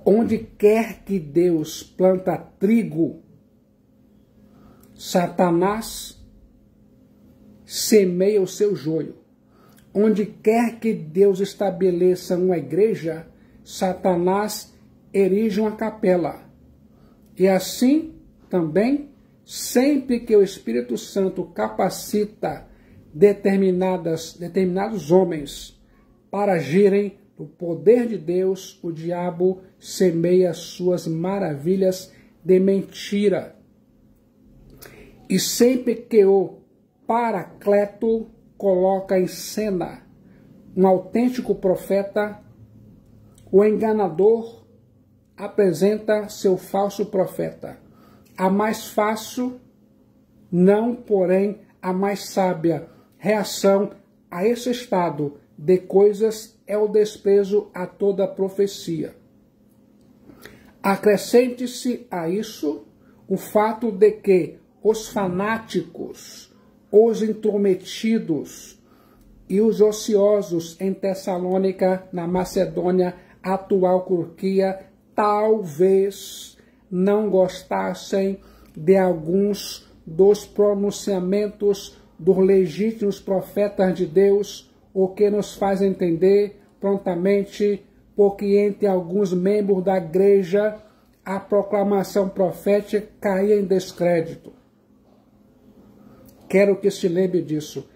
Onde quer que Deus planta trigo, Satanás semeia o seu joio. Onde quer que Deus estabeleça uma igreja, Satanás erige uma capela. E assim também, sempre que o Espírito Santo capacita determinados homens para agirem no poder de Deus, o diabo semeia suas maravilhas de mentira. E sempre que o Paracleto coloca em cena um autêntico profeta, o enganador apresenta seu falso profeta. A mais fácil, não porém a mais sábia, reação a esse estado de coisas é o desprezo a toda profecia. Acrescente-se a isso o fato de que os fanáticos, os intrometidos e os ociosos em Tessalônica, na Macedônia, atual Turquia, talvez não gostassem de alguns dos pronunciamentos dos legítimos profetas de Deus, o que nos faz entender prontamente porque entre alguns membros da igreja a proclamação profética caía em descrédito. Quero que se lembre disso.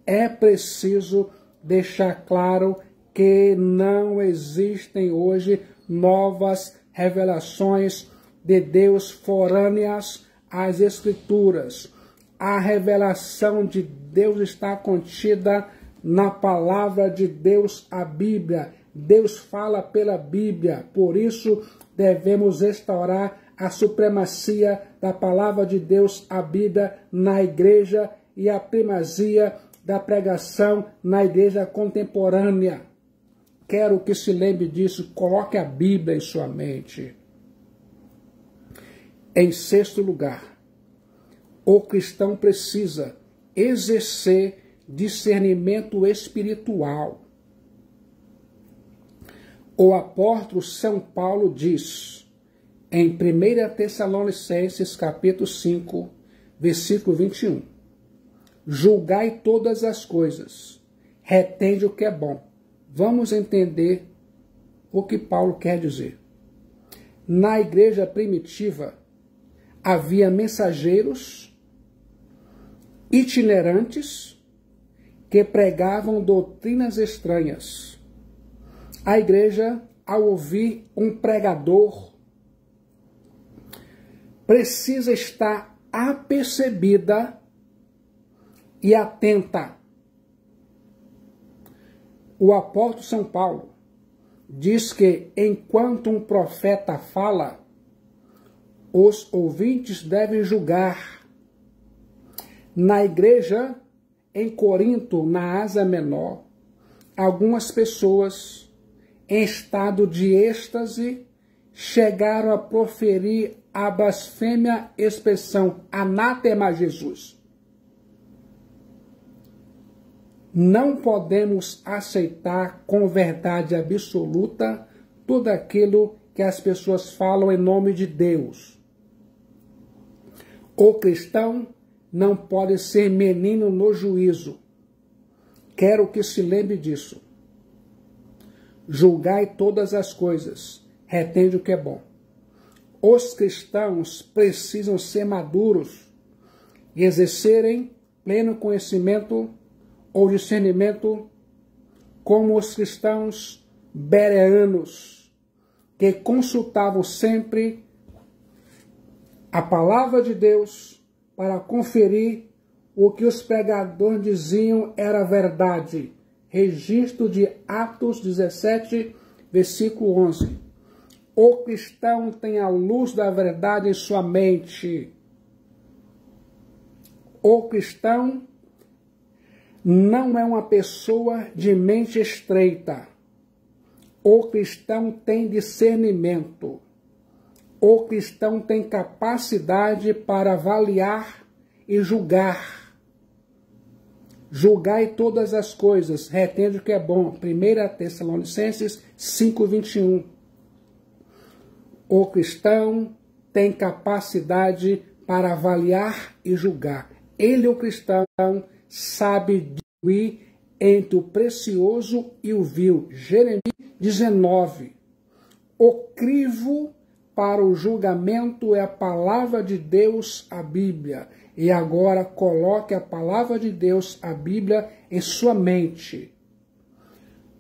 É preciso deixar claro que não existem hoje novas revelações de Deus forâneas às Escrituras. A revelação de Deus está contida na palavra de Deus, a Bíblia. Deus fala pela Bíblia, por isso devemos restaurar a supremacia da palavra de Deus, a Bíblia, na igreja e a primazia da pregação na igreja contemporânea. Quero que se lembre disso, coloque a Bíblia em sua mente. Em sexto lugar, o cristão precisa exercer discernimento espiritual. O apóstolo São Paulo diz, em 1 Tessalonicenses, capítulo 5, versículo 21, julgai todas as coisas, retende o que é bom. Vamos entender o que Paulo quer dizer. Na igreja primitiva, havia mensageiros itinerantes que pregavam doutrinas estranhas. A igreja, ao ouvir um pregador, precisa estar apercebida e atenta. O apóstolo São Paulo diz que, enquanto um profeta fala, os ouvintes devem julgar. Na igreja, em Corinto, na Ásia Menor, algumas pessoas em estado de êxtase chegaram a proferir a blasfêmia expressão anátema a Jesus. Não podemos aceitar com verdade absoluta tudo aquilo que as pessoas falam em nome de Deus. O cristão não pode ser menino no juízo. Quero que se lembre disso. Julgai todas as coisas, retende o que é bom. Os cristãos precisam ser maduros e exercerem pleno conhecimento ou discernimento como os cristãos bereanos, que consultavam sempre a palavra de Deus para conferir o que os pregadores diziam era verdade. Registro de Atos 17, versículo 11. O cristão tem a luz da verdade em sua mente. O cristão não é uma pessoa de mente estreita. O cristão tem discernimento. O cristão tem capacidade para avaliar e julgar. Julgai todas as coisas, retende o que é bom. 1 Tessalonicenses 5, 21. O cristão tem capacidade para avaliar e julgar. Ele, o cristão, sabe distinguir entre o precioso e o vil. Jeremias 19. O crivo para o julgamento é a palavra de Deus, a Bíblia. E agora coloque a palavra de Deus, a Bíblia, em sua mente.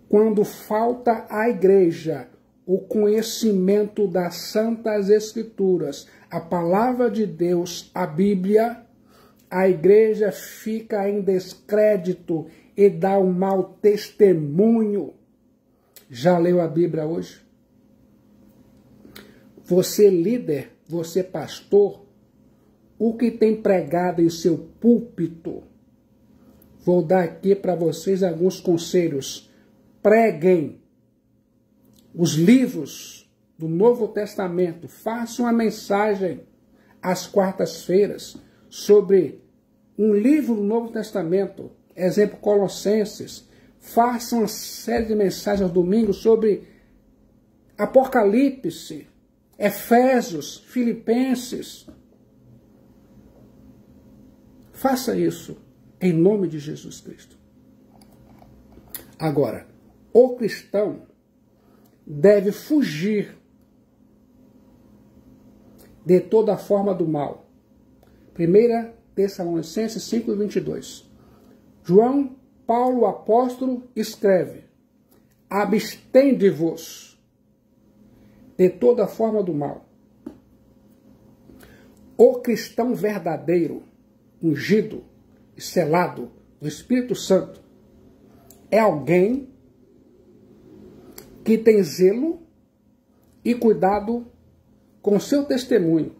Quando falta à igreja o conhecimento das Santas Escrituras, a palavra de Deus, a Bíblia, a igreja fica em descrédito e dá um mau testemunho. Já leu a Bíblia hoje? Você líder, você pastor, o que tem pregado em seu púlpito? Vou dar aqui para vocês alguns conselhos. Preguem os livros do Novo Testamento. Façam uma mensagem às quartas-feiras sobre um livro do Novo Testamento. Exemplo, Colossenses. Façam uma série de mensagens aos domingos sobre Apocalipse, Efésios, Filipenses. Faça isso em nome de Jesus Cristo. Agora, o cristão deve fugir de toda forma do mal. 1 Tessalonicenses 5, 22. João Paulo, apóstolo, escreve: abstende-vos de toda forma do mal. O cristão verdadeiro, ungido e selado do Espírito Santo, é alguém que tem zelo e cuidado com seu testemunho.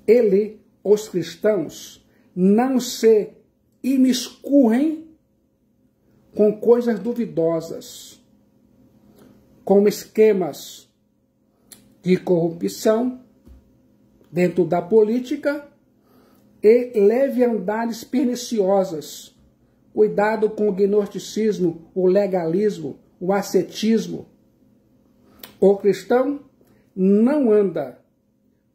Ele, os cristãos, não se imiscuem com coisas duvidosas, como esquemas de corrupção dentro da política e leviandades perniciosas. Cuidado com o gnosticismo, o legalismo, o ascetismo. O cristão não anda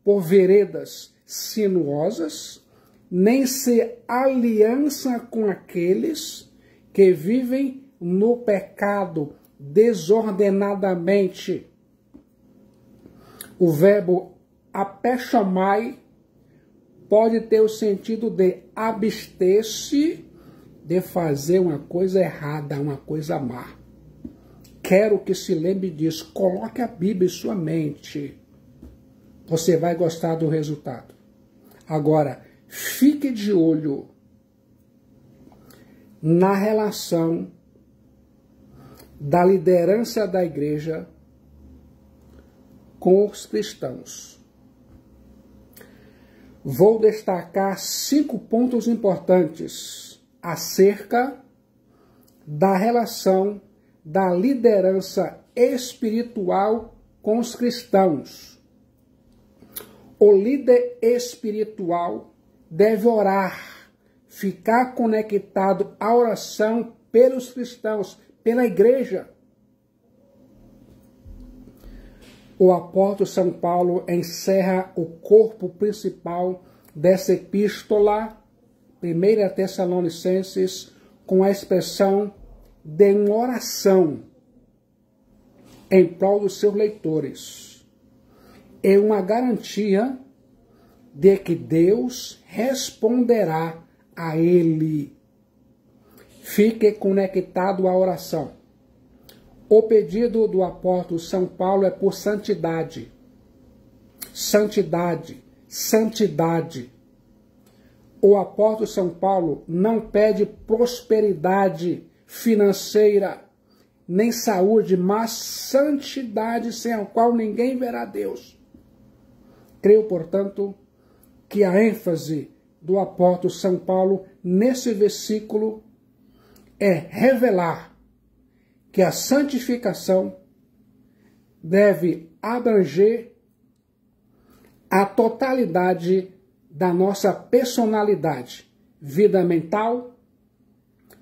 por veredas sinuosas, nem se aliança com aqueles que vivem no pecado desordenadamente. O verbo apechamai pode ter o sentido de abster-se de fazer uma coisa errada, uma coisa má. Quero que se lembre disso. Coloque a Bíblia em sua mente. Você vai gostar do resultado. Agora, fique de olho na relação da liderança da igreja com os cristãos. Vou destacar 5 pontos importantes acerca da relação da liderança espiritual com os cristãos. O líder espiritual deve orar, ficar conectado à oração pelos cristãos, pela igreja. O apóstolo São Paulo encerra o corpo principal dessa epístola, 1 Tessalonicenses, com a expressão de uma oração em prol dos seus leitores. É uma garantia de que Deus responderá a ele. Fique conectado à oração. O pedido do apóstolo São Paulo é por santidade. Santidade, santidade. O apóstolo São Paulo não pede prosperidade financeira, nem saúde, mas santidade sem a qual ninguém verá Deus. Creio, portanto, que a ênfase do apóstolo São Paulo nesse versículo é revelar que a santificação deve abranger a totalidade da nossa personalidade, vida mental,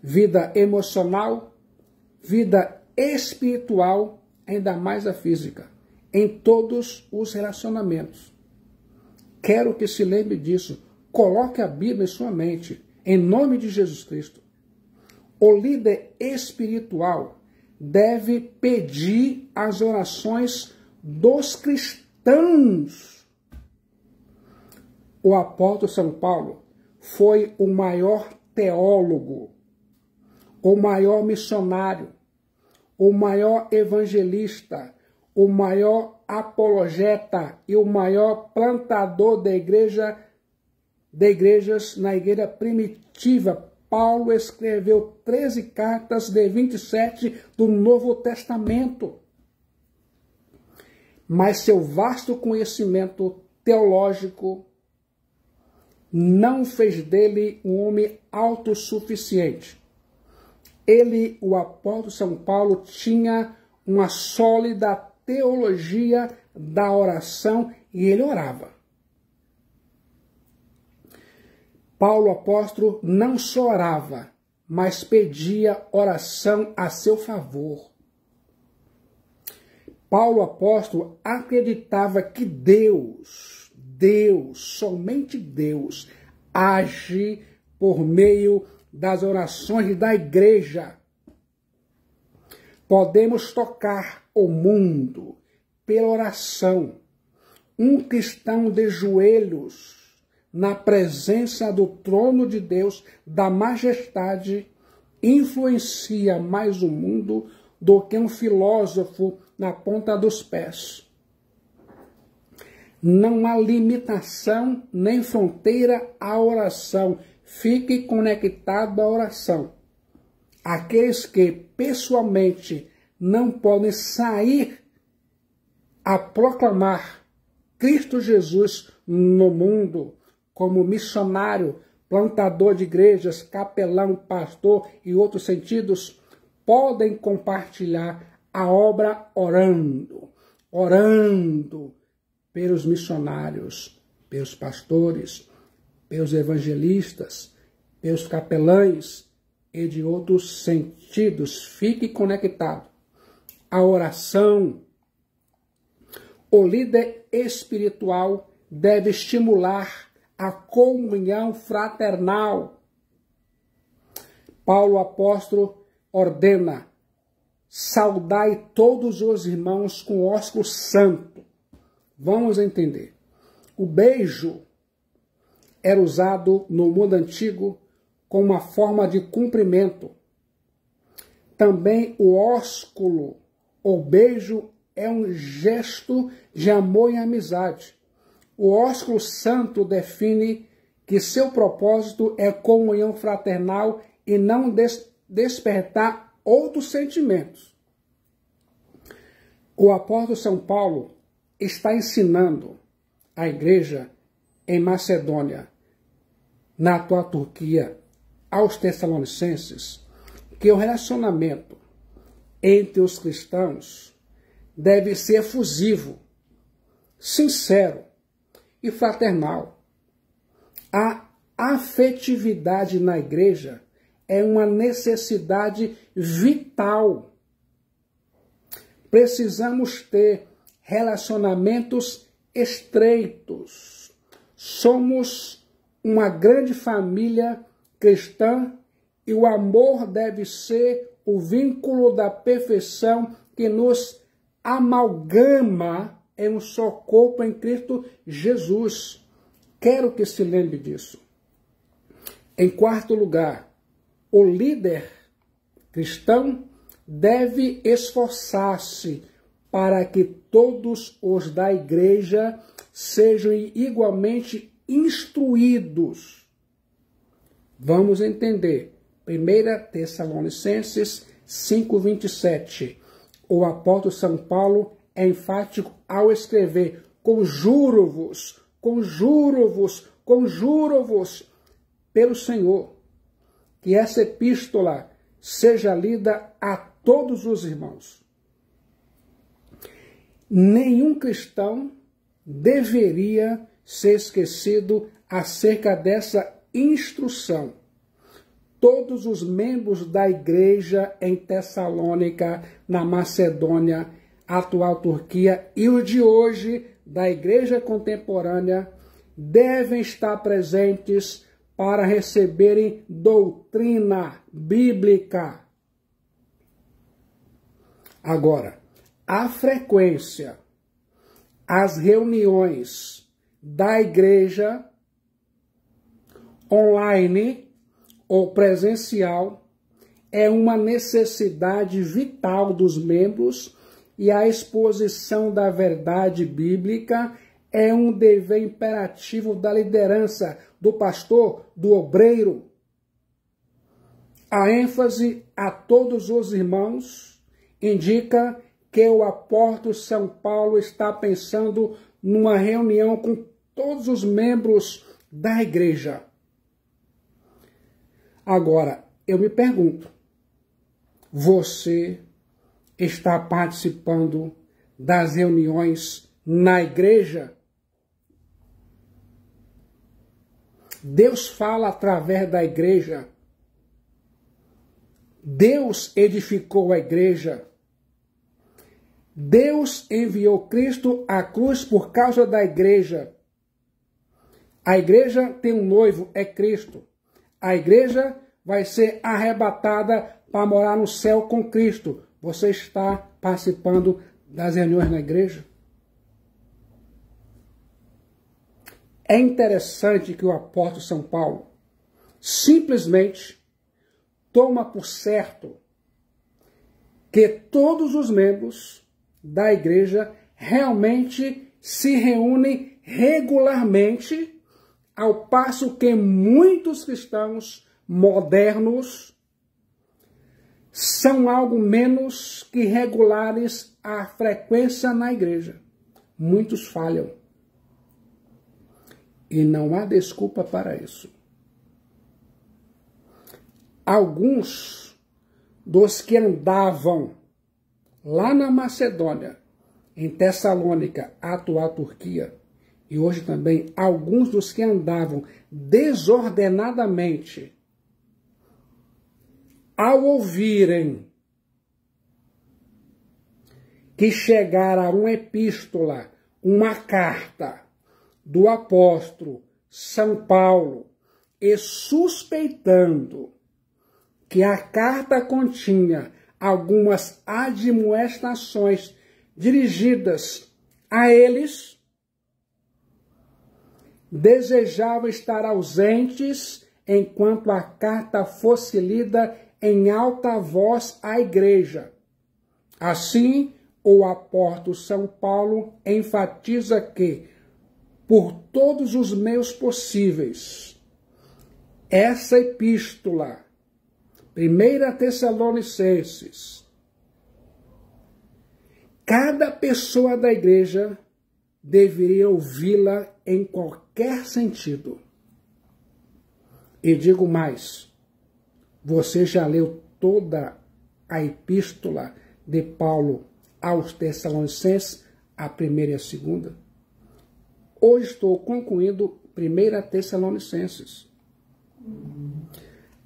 vida emocional, vida espiritual, ainda mais a física, em todos os relacionamentos. Quero que se lembre disso. Coloque a Bíblia em sua mente, em nome de Jesus Cristo. O líder espiritual deve pedir as orações dos cristãos. O apóstolo São Paulo foi o maior teólogo, o maior missionário, o maior evangelista, o maior apologeta e o maior plantador de igrejas na igreja primitiva. Paulo escreveu 13 cartas de 27 do Novo Testamento. Mas seu vasto conhecimento teológico não fez dele um homem autossuficiente. Ele, o apóstolo São Paulo, tinha uma sólida teologia da oração e ele orava. Paulo apóstolo não só orava, mas pedia oração a seu favor. Paulo apóstolo acreditava que Deus, somente Deus, age por meio das orações da igreja. Podemos tocar o mundo pela oração. Um cristão de joelhos na presença do trono de Deus, da majestade, influencia mais o mundo do que um filósofo na ponta dos pés. Não há limitação nem fronteira à oração. Fique conectado à oração. Aqueles que pessoalmente não podem sair a proclamar Cristo Jesus no mundo, como missionário, plantador de igrejas, capelão, pastor e outros sentidos, podem compartilhar a obra orando pelos missionários, pelos pastores, pelos evangelistas, pelos capelães e de outros sentidos. Fique conectado. A oração O líder espiritual deve estimular a comunhão fraternal. Paulo apóstolo ordena: saudai todos os irmãos com ósculo santo. Vamos entender. O beijo era usado no mundo antigo como uma forma de cumprimento. Também o ósculo ou beijo é um gesto de amor e amizade. O ósculo santo define que seu propósito é comunhão fraternal e não despertar outros sentimentos. O apóstolo São Paulo está ensinando a igreja em Macedônia, na atual Turquia, aos Tessalonicenses, que o relacionamento entre os cristãos deve ser efusivo, sincero e fraternal. A afetividade na igreja é uma necessidade vital. Precisamos ter relacionamentos estreitos. Somos uma grande família cristã e o amor deve ser o vínculo da perfeição que nos amalgama em um só corpo em Cristo Jesus. Quero que se lembre disso. Em quarto lugar, o líder cristão deve esforçar-se para que todos os da igreja sejam igualmente instruídos. Vamos entender. 1 Tessalonicenses 5:27. O apóstolo São Paulo é enfático ao escrever: conjuro-vos, conjuro-vos, conjuro-vos pelo Senhor, que essa epístola seja lida a todos os irmãos. Nenhum cristão deveria ser esquecido acerca dessa instrução. Todos os membros da igreja em Tessalônica, na Macedônia, atual Turquia, e os de hoje da igreja contemporânea devem estar presentes para receberem doutrina bíblica. Agora, a frequência, as reuniões da igreja online ou presencial é uma necessidade vital dos membros e a exposição da verdade bíblica é um dever imperativo da liderança, do pastor, do obreiro. A ênfase a todos os irmãos indica que o apóstolo São Paulo está pensando numa reunião com todos os membros da igreja. Agora, eu me pergunto, você está participando das reuniões na igreja? Deus fala através da igreja. Deus edificou a igreja. Deus enviou Cristo à cruz por causa da igreja. A igreja tem um noivo, é Cristo. A igreja vai ser arrebatada para morar no céu com Cristo. Você está participando das reuniões na igreja? É interessante que o apóstolo São Paulo simplesmente toma por certo que todos os membros da igreja realmente se reúnem regularmente, ao passo que muitos cristãos modernos são algo menos que regulares à frequência na igreja. Muitos falham. E não há desculpa para isso. Alguns dos que andavam lá na Macedônia, em Tessalônica, atual Turquia, e hoje também alguns dos que andavam desordenadamente, ao ouvirem que chegara uma epístola uma carta do apóstolo São Paulo e suspeitando que a carta continha algumas admoestações dirigidas a eles, desejavam estar ausentes enquanto a carta fosse lida em alta voz à igreja. Assim, o apóstolo São Paulo enfatiza que, por todos os meios possíveis, essa epístola, 1 Tessalonicenses, cada pessoa da igreja deveria ouvi-la em qualquer sentido. E digo mais, você já leu toda a epístola de Paulo aos Tessalonicenses, a primeira e a segunda? Hoje estou concluindo 1 Tessalonicenses.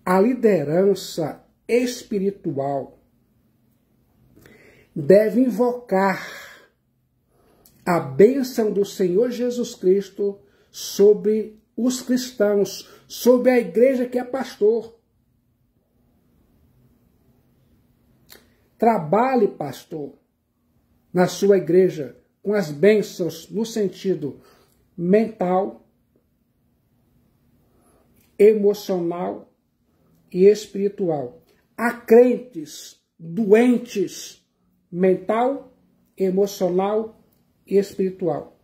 A liderança espiritual deve invocar a bênção do Senhor Jesus Cristo sobre os cristãos, sobre a igreja que é pastor. Trabalhe, pastor, na sua igreja com as bênçãos no sentido mental, emocional e espiritual. Há crentes doentes mental, emocional e espiritual.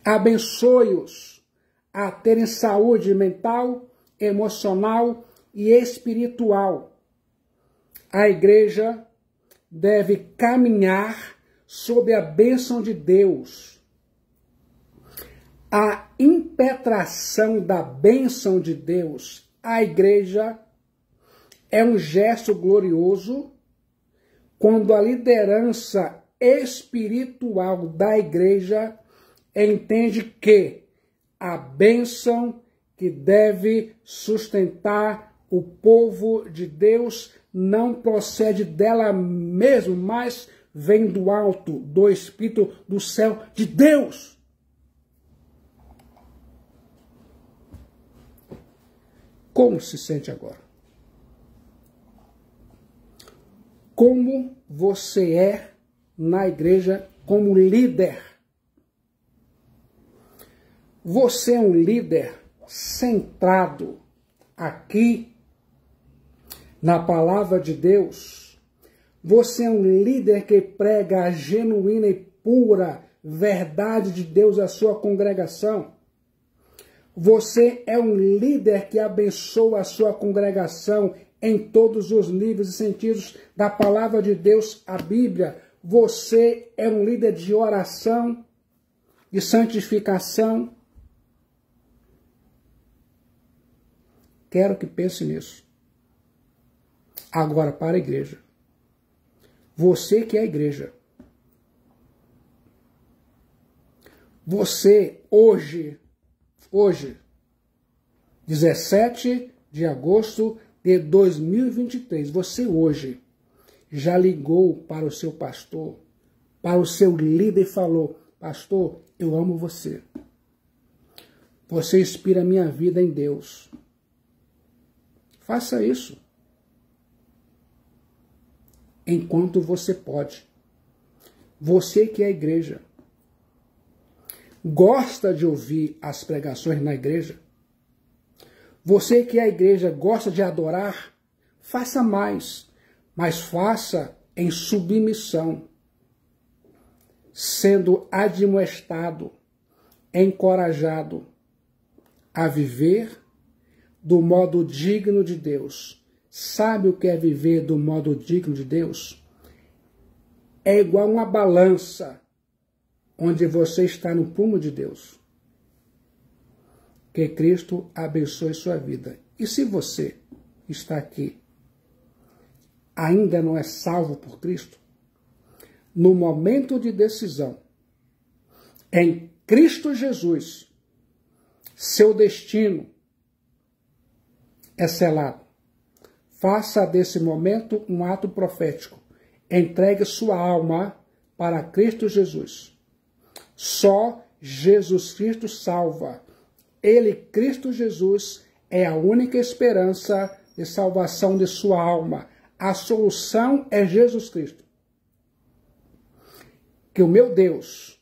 Abençoe-os a terem saúde mental, emocional e espiritual. A igreja deve caminhar sob a bênção de Deus. A impetração da bênção de Deus à igreja é um gesto glorioso quando a liderança espiritual da igreja entende que a bênção que deve sustentar o povo de Deus não procede dela mesma, mas vem do alto, do Espírito do céu de Deus. Como se sente agora? Como você é na igreja como líder? Você é um líder centrado aqui na palavra de Deus? Você é um líder que prega a genuína e pura verdade de Deus à sua congregação? Você é um líder que abençoa a sua congregação em todos os níveis e sentidos da palavra de Deus, a Bíblia? Você é um líder de oração, de santificação? Quero que pense nisso. Agora, para a igreja. Você que é a igreja. Você, hoje, 17 de agosto de 2023, você hoje já ligou para o seu pastor, para o seu líder e falou: pastor, eu amo você. Você inspira a minha vida em Deus. Faça isso. Enquanto você pode. Você que é a igreja. Gosta de ouvir as pregações na igreja? Você que é a igreja gosta de adorar? Faça mais, mas faça em submissão, sendo admoestado, encorajado a viver do modo digno de Deus. Sabe o que é viver do modo digno de Deus? É igual uma balança onde você está no prumo de Deus. Que Cristo abençoe sua vida. E se você está aqui, ainda não é salvo por Cristo, no momento de decisão, em Cristo Jesus, seu destino é selado. Faça desse momento um ato profético. Entregue sua alma para Cristo Jesus. Só Jesus Cristo salva. Ele, Cristo Jesus, é a única esperança de salvação de sua alma. A solução é Jesus Cristo. Que o meu Deus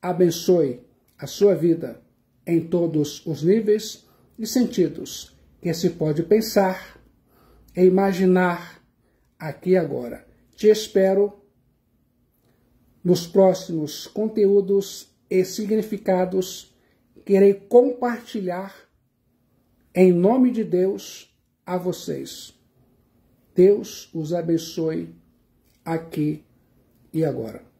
abençoe a sua vida em todos os níveis e sentidos que se pode pensar e imaginar aqui e agora. Te espero nos próximos conteúdos e significados que irei compartilhar em nome de Deus a vocês. Deus os abençoe aqui e agora.